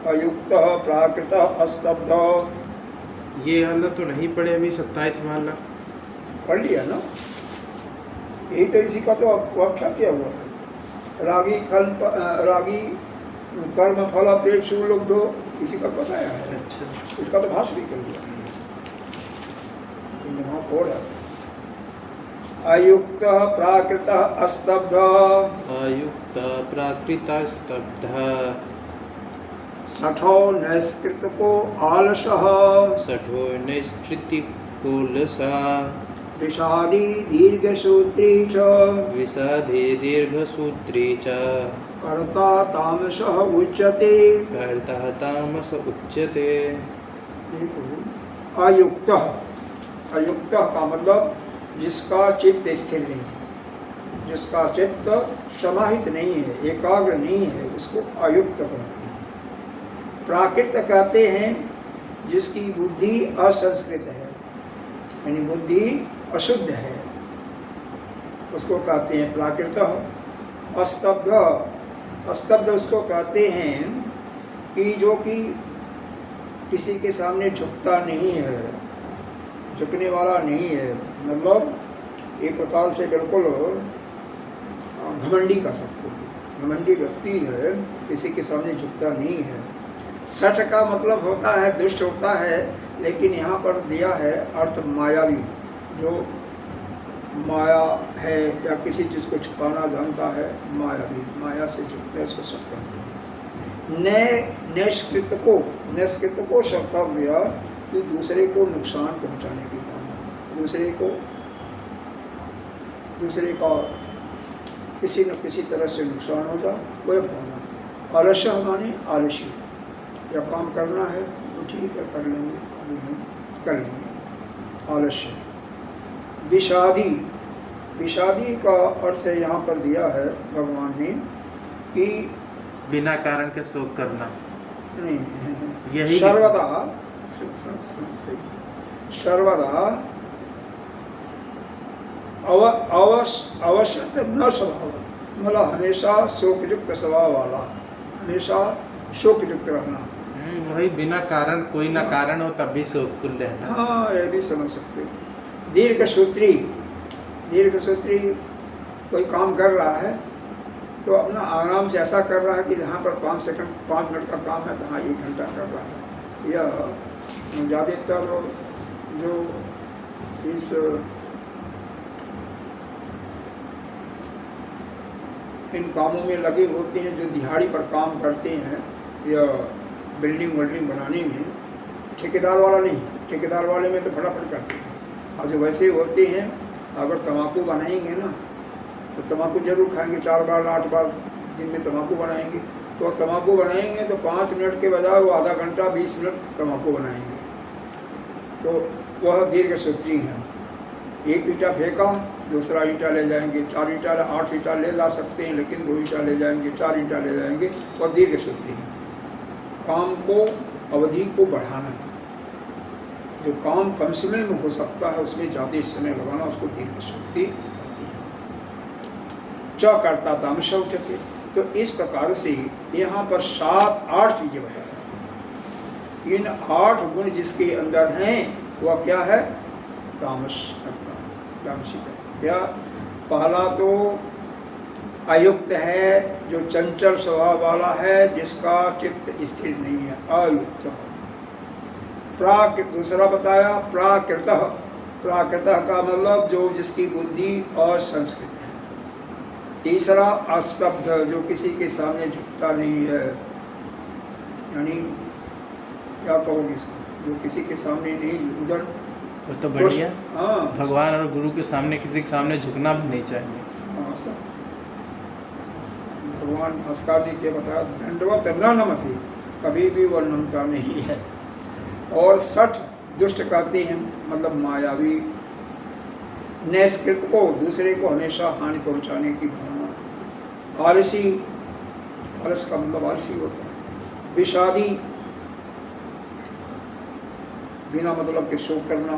Speaker 2: अयुक्त प्राकृत अस्तब्ध।
Speaker 3: ये वाला तो नहीं पढ़े अभी, 27 वाला
Speaker 2: पढ़ लिया ना, यही तो इसी का तो व्याख्या किया हुआ है। रागी कर्म फल प्रेम लोग दो, इसी का बताया है।
Speaker 3: अच्छा,
Speaker 2: इसका तो भाष्य भी कर दिया। वहाँ कोड है अयुक्त प्राकृत अस्तब्ध,
Speaker 3: अयुक्त प्राकृत स्तब्ध,
Speaker 2: सठो नैष्कृत को आलसः,
Speaker 3: सठो नैष्कृति कोलसा,
Speaker 2: विषादी दीर्घसूत्री च,
Speaker 3: विषादे दीर्घसूत्री च,
Speaker 2: कर्ता तामसः उच्यते।
Speaker 3: कर्ता तामस उच्यते।
Speaker 2: अयुक्त, अयुक्त का मतलब जिसका चित्त स्थिर नहीं है, जिसका चित्त समाहित नहीं है, एकाग्र नहीं है, उसको अयुक्त कहते हैं। प्राकृत कहते हैं जिसकी बुद्धि असंस्कृत है, यानी बुद्धि अशुद्ध है, उसको कहते हैं प्राकृत। अस्तब्ध, अस्तब्ध उसको कहते हैं कि जो कि किसी के सामने झुकता नहीं है, झुकने वाला नहीं है, मतलब एक प्रकार से बिल्कुल घमंडी का सकते हैं। घमंडी व्यक्ति है, किसी के सामने झुकता नहीं है। सठ का मतलब होता है दुष्ट होता है, लेकिन यहाँ पर दिया है अर्थ मायावी, जो माया है या किसी चीज़ को छुपाना जानता है, मायावी, माया से झुकता है, उसको सठ कहते हैं। निष्कृत को शब्द दिया कि दूसरे को नुकसान पहुँचाने की भावना, दूसरे का किसी न किसी तरह से नुकसान हो जाए, वह भावना। आलस्य माने आलसी, या काम करना है तो ठीक है कर लेंगे, अभी नहीं कर लेंगे, आलस्य। विषादी, विषादी का अर्थ यहाँ पर दिया है भगवान ने कि
Speaker 3: बिना कारण के शोक करना
Speaker 2: नहीं,
Speaker 3: यही
Speaker 2: सर्वदा सर्वदा अवश्य न स्वभाव, मतलब हमेशा शोकयुक्त स्वभाव वाला, हमेशा शोकयुक्त रहना।
Speaker 3: वही बिना कारण, कोई ना कारण हो तब भी शोक कुल रहना।
Speaker 2: हाँ, ये भी समझ सकते। दीर्घसूत्री, दीर्घसूत्री कोई काम कर रहा है तो अपना आराम से ऐसा कर रहा है कि जहाँ पर 5 मिनट का काम है तो हाँ 1 घंटा कर रहा है। यह ज़्यादातर जो इस इन कामों में लगे होते हैं, जो दिहाड़ी पर काम करते हैं या बिल्डिंग बनाने में, ठेकेदार वाला नहीं, ठेकेदार वाले में तो फटाफट करते हैं। और जो वैसे होते हैं, अगर तम्बाकू बनाएंगे ना तो तम्बाकू जरूर खाएंगे, 4 बार 8 बार दिन में तम्बाकू बनाएंगे, तो तम्बाकू बनाएंगे तो 5 मिनट के बजाय वो आधा घंटा 20 मिनट तम्बाकू बनाएंगे। तो वह दीर्घसूत्री हैं। एक ईंटा फेंका, दूसरा ईंटा ले जाएंगे, 4 ईंटा 8 ईंटा ले जा सकते हैं, लेकिन 2 ईंटा ले जाएंगे, 4 ईंटा ले जाएंगे, और दीर्घसूत्री हैं। काम को, अवधि को बढ़ाना, जो काम कम समय में हो सकता है उसमें ज़्यादा समय लगाना, उसको दीर्घसूत्री कहते हैं। च कर्ता तामस उच्यते। तो इस प्रकार से यहाँ पर 7-8 चीज़ें बताया। इन 8 गुण जिसके अंदर हैं वह क्या है? तामस करता, तामसी करता। क्या? पहला तो अयुक्त है, जो चंचल स्वभाव वाला है, जिसका चित्त स्थिर नहीं है, अयुक्त। दूसरा बताया प्राकृत, प्राकृत का मतलब जो जिसकी बुद्धि असंस्कृत है। तीसरा अस्तब्ध, जो किसी के सामने झुकता नहीं है, यानी क्या कहोगे इसको, जो किसी के सामने नहीं, उधर
Speaker 3: वो तो बढ़िया।
Speaker 2: हाँ,
Speaker 3: भगवान और गुरु के सामने किसी के सामने झुकना भी नहीं चाहिए।
Speaker 2: भगवान भास्कर जी के बताया दंडवत न नमति, कभी भी वह नमता नहीं है। और 60 दुष्ट कहते हैं, मतलब मायावी, नैष्कृत को दूसरे को हमेशा हानि पहुंचाने की भावना। आलसी, आलस का मतलब आलसी होता है। विषादी, बिना मतलब के शोक करना,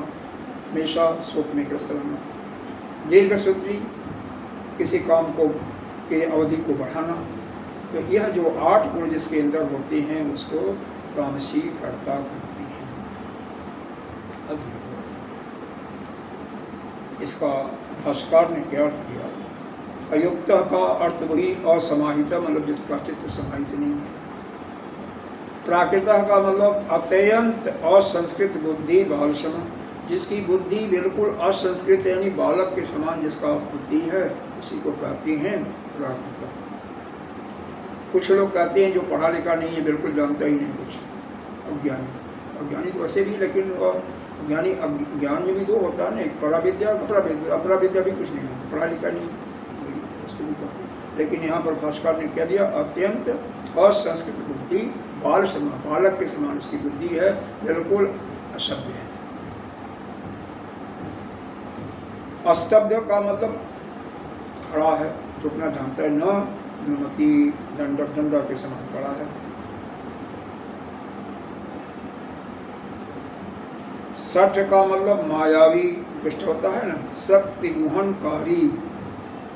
Speaker 2: हमेशा शोक में ग्रस्त रहना। दीर्घसूत्री, किसी काम को के अवधि को बढ़ाना। तो यह जो 8 गुण जिसके अंदर होते हैं उसको तामसी कर्ता कहते हैं। अब देखो इसका भाष्यकार ने क्या अर्थ किया। अयुक्त का अर्थ वही असमाहित, मतलब जिसका चित्त समाहित नहीं है। प्राकृत का मतलब अत्यंत असंस्कृत बुद्धि बालसम, जिसकी बुद्धि बिल्कुल असंस्कृत यानी बालक के समान जिसका बुद्धि है, इसी को कहते हैं प्राकृत। कुछ लोग कहते हैं जो पढ़ा लिखा नहीं है, बिल्कुल जानता ही नहीं कुछ, अज्ञानी। अज्ञानी तो वैसे भी, लेकिन ज्ञानी ज्ञान में भी 2 होता है ना, एक पराविद्या, अपराविद्या। अपराविद्या भी कुछ नहीं है, पढ़ा लिखा नहीं, उसको भी कहते हैं। लेकिन यहाँ पर भाष्यकार ने क्या दिया, अत्यंत असंस्कृत बुद्धि बाल समान, बालक के समान उसकी बुद्धि है, बिल्कुल असभ्य है। अस्तब्ध का मतलब खड़ा है, झुकना जानता है, न नमति दंडा के समान खड़ा है। सठ का मतलब मायावी, दुष्ट होता है ना। शक्ति मोहनकारी,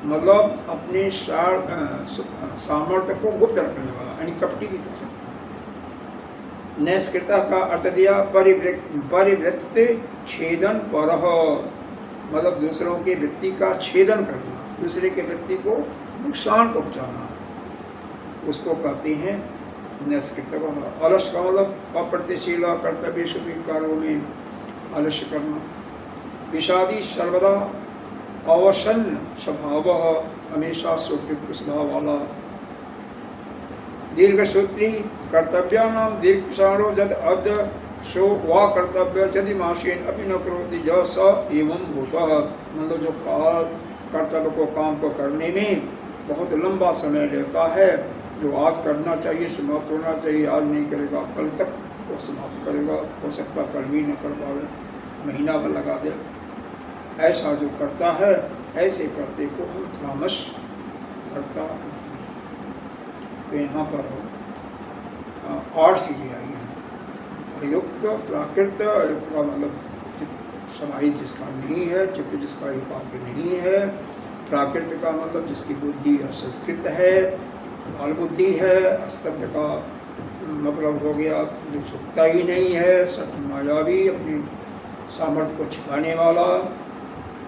Speaker 2: मतलब अपने सामर्थ्य को गुप्त रखने वाला, यानी कपटी भी कह सकते। नैष्कृता का अर्थ दिया परिवृत्ति छेदन परह, मतलब दूसरों के वृत्ति का छेदन करना, दूसरे के वृत्ति को नुकसान पहुंचाना, उसको कहते हैं नैष्कृत। अलस का मतलब अप्रतिशील, कर्तव्य शुभ कार्यों में आलस्य करना। विषादी सर्वदा अवसन्न स्वभाव, हमेशा शोकयुक्त स्वभाव वाला। दीर्घसूत्री कर्तव्यानां दीर्घसारो जद अद्य सो वा कर्तव्य यदि मासेन अपि न करोति ज स एवं भूतः, मतलब जो कर्तव्य को काम को करने में बहुत लंबा समय लेता है, जो आज करना चाहिए, समाप्त होना चाहिए, आज नहीं करेगा कल तक वो समाप्त करेगा, हो सकता कल भी न कर पावे, महीना भर लगा दे, ऐसा जो करता है, ऐसे करते को हम तामस करता। तो यहाँ पर 8 चीज़ें आई हैं। अयुक्त, प्राकृत, अयुक्त का मतलब समाहित जिसका नहीं है, चित्त जिसका एकाग्र नहीं है। प्राकृत का मतलब जिसकी बुद्धि असंस्कृत है, बाल बुद्धि है। अस्तब्ध का मतलब हो गया जो झुकता ही नहीं है, सठ मायावी, अपनी सामर्थ्य को छिपाने वाला।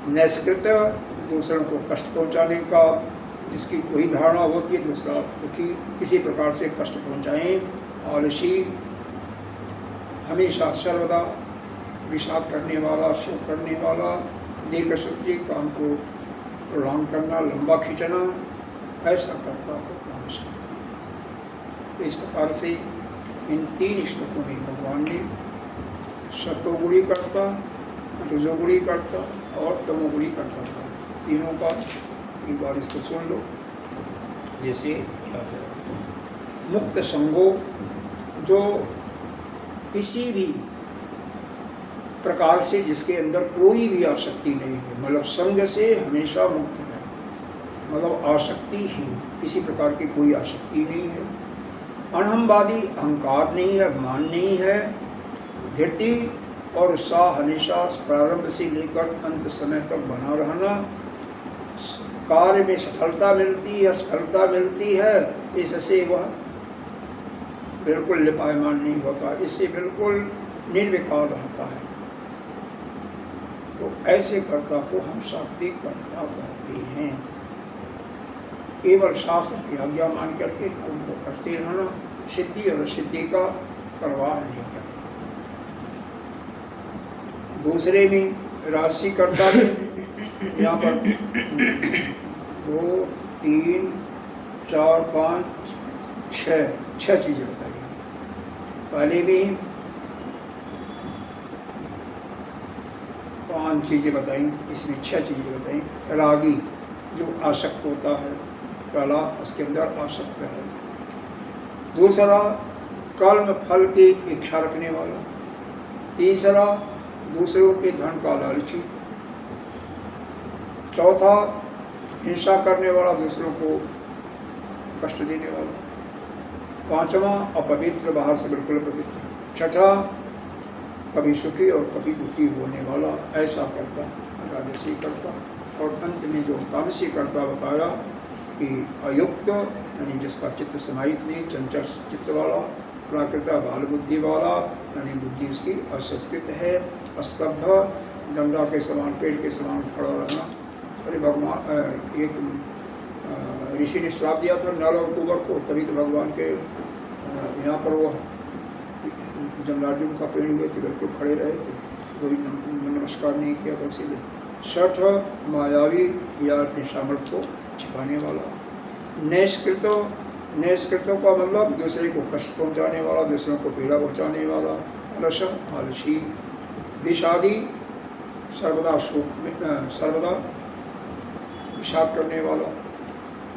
Speaker 2: नैष्कृत, दूसरों को कष्ट पहुंचाने का, जिसकी कोई धारणा होती है दूसरा दुखी किसी प्रकार से कष्ट पहुंचाएं। आलसी, हमेशा सर्वदा विषाद करने वाला, शोक करने वाला। दीर्घसूत्री, काम को प्रलॉन्ग करना, लंबा खींचना, ऐसा करता है तामस। इस प्रकार से इन 3 श्लोकों में भगवान ने सत्वगुणी कर्ता, रजोगुणी कर्ता और तमोगुणी कर्ता था, तीनों का एक बार इसको सुन लो। जैसे मुक्त संगो, जो किसी भी प्रकार से जिसके अंदर कोई भी आसक्ति नहीं है, मतलब संग से हमेशा मुक्त है, मतलब आसक्ति ही, किसी प्रकार की कोई आसक्ति नहीं है। अनहमवादी, अहंकार नहीं है, अभिमान नहीं है। धृति और उत्साह हमेशा प्रारंभ से लेकर अंत समय तक बना रहना। कार्य में सफलता मिलती है, असफलता मिलती है, इससे वह बिल्कुल लिपायमान नहीं होता, इससे बिल्कुल निर्विकार रहता है। तो ऐसे कर्ता को हम सात्विक कर्ता कहते हैं। केवल शास्त्र की आज्ञा मान करके कर्म को करते रहना, सिद्धि और सिद्धि का परवाह नहीं करना। दूसरे में राशि कर्ता भी यहाँ पर 2, 3, 4, 5, 6 चीज़ें बताई हैं। पहले में 5 चीज़ें बताई, इसमें 6 चीज़ें बताई। रागी, जो आसक्त होता है, पहला उसके अंदर आसक्त है। दूसरा कर्म फल की इच्छा रखने वाला। तीसरा दूसरों के धन का लालची। चौथा, हिंसा करने वाला, दूसरों को कष्ट देने वाला। पांचवा, अपवित्र, बाहर से बिल्कुल पवित्र। छठा, कभी सुखी और कभी दुखी होने वाला, ऐसा करता राजसी करता। और अंत में जो तामसी करता बताया कि अयुक्त, यानी जिसका चित्त समाहित नहीं, चंचल चित्त वाला, प्राकृत, बाल बुद्धि वाला, यानी बुद्धि उसकी असंस्कृत है, अस्तब्ध, डंडा के समान, पेड़ के समान खड़ा रहना। अरे भगवान, एक ऋषि ने श्राप दिया था नल और कुबर को, तभी तो भगवान के यहाँ पर वो जमराजुम का पेड़ हुए थे, बिल्कुल खड़े रहे थे, कोई नमस्कार नहीं किया था इसीलिए। छठ, मायावी, या अपने सामर्थ्य को छिपाने वाला। नैष्कृतो, नैष्कृतों का मतलब दूसरे को कष्ट पहुँचाने वाला, दूसरों को पीड़ा पहुँचाने वाला। अलस, आलसी। विषादी, सर्वदा सर्वदा विषाद करने वाला।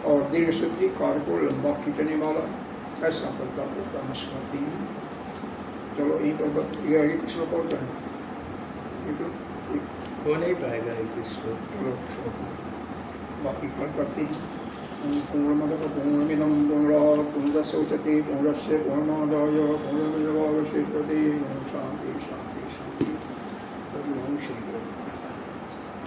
Speaker 2: और दीर्घसूत्री, कार्य को लंबा खींचने वाला, ऐसा करता करता नष्ट है। चलो यहीं पर यह श्लोक और है,
Speaker 3: हो नहीं पाएगा एक श्लोक।
Speaker 2: चलो श्लोक बाकी कल करते हैं। पूर्णमदः पूर्णमिदं पूर्णात् पूर्णमुदच्यते पूर्णस्य पूर्णमादाय पूर्णमेवावशिष्यते। शांति शांति शांति। हरि ओम श्री गुरु।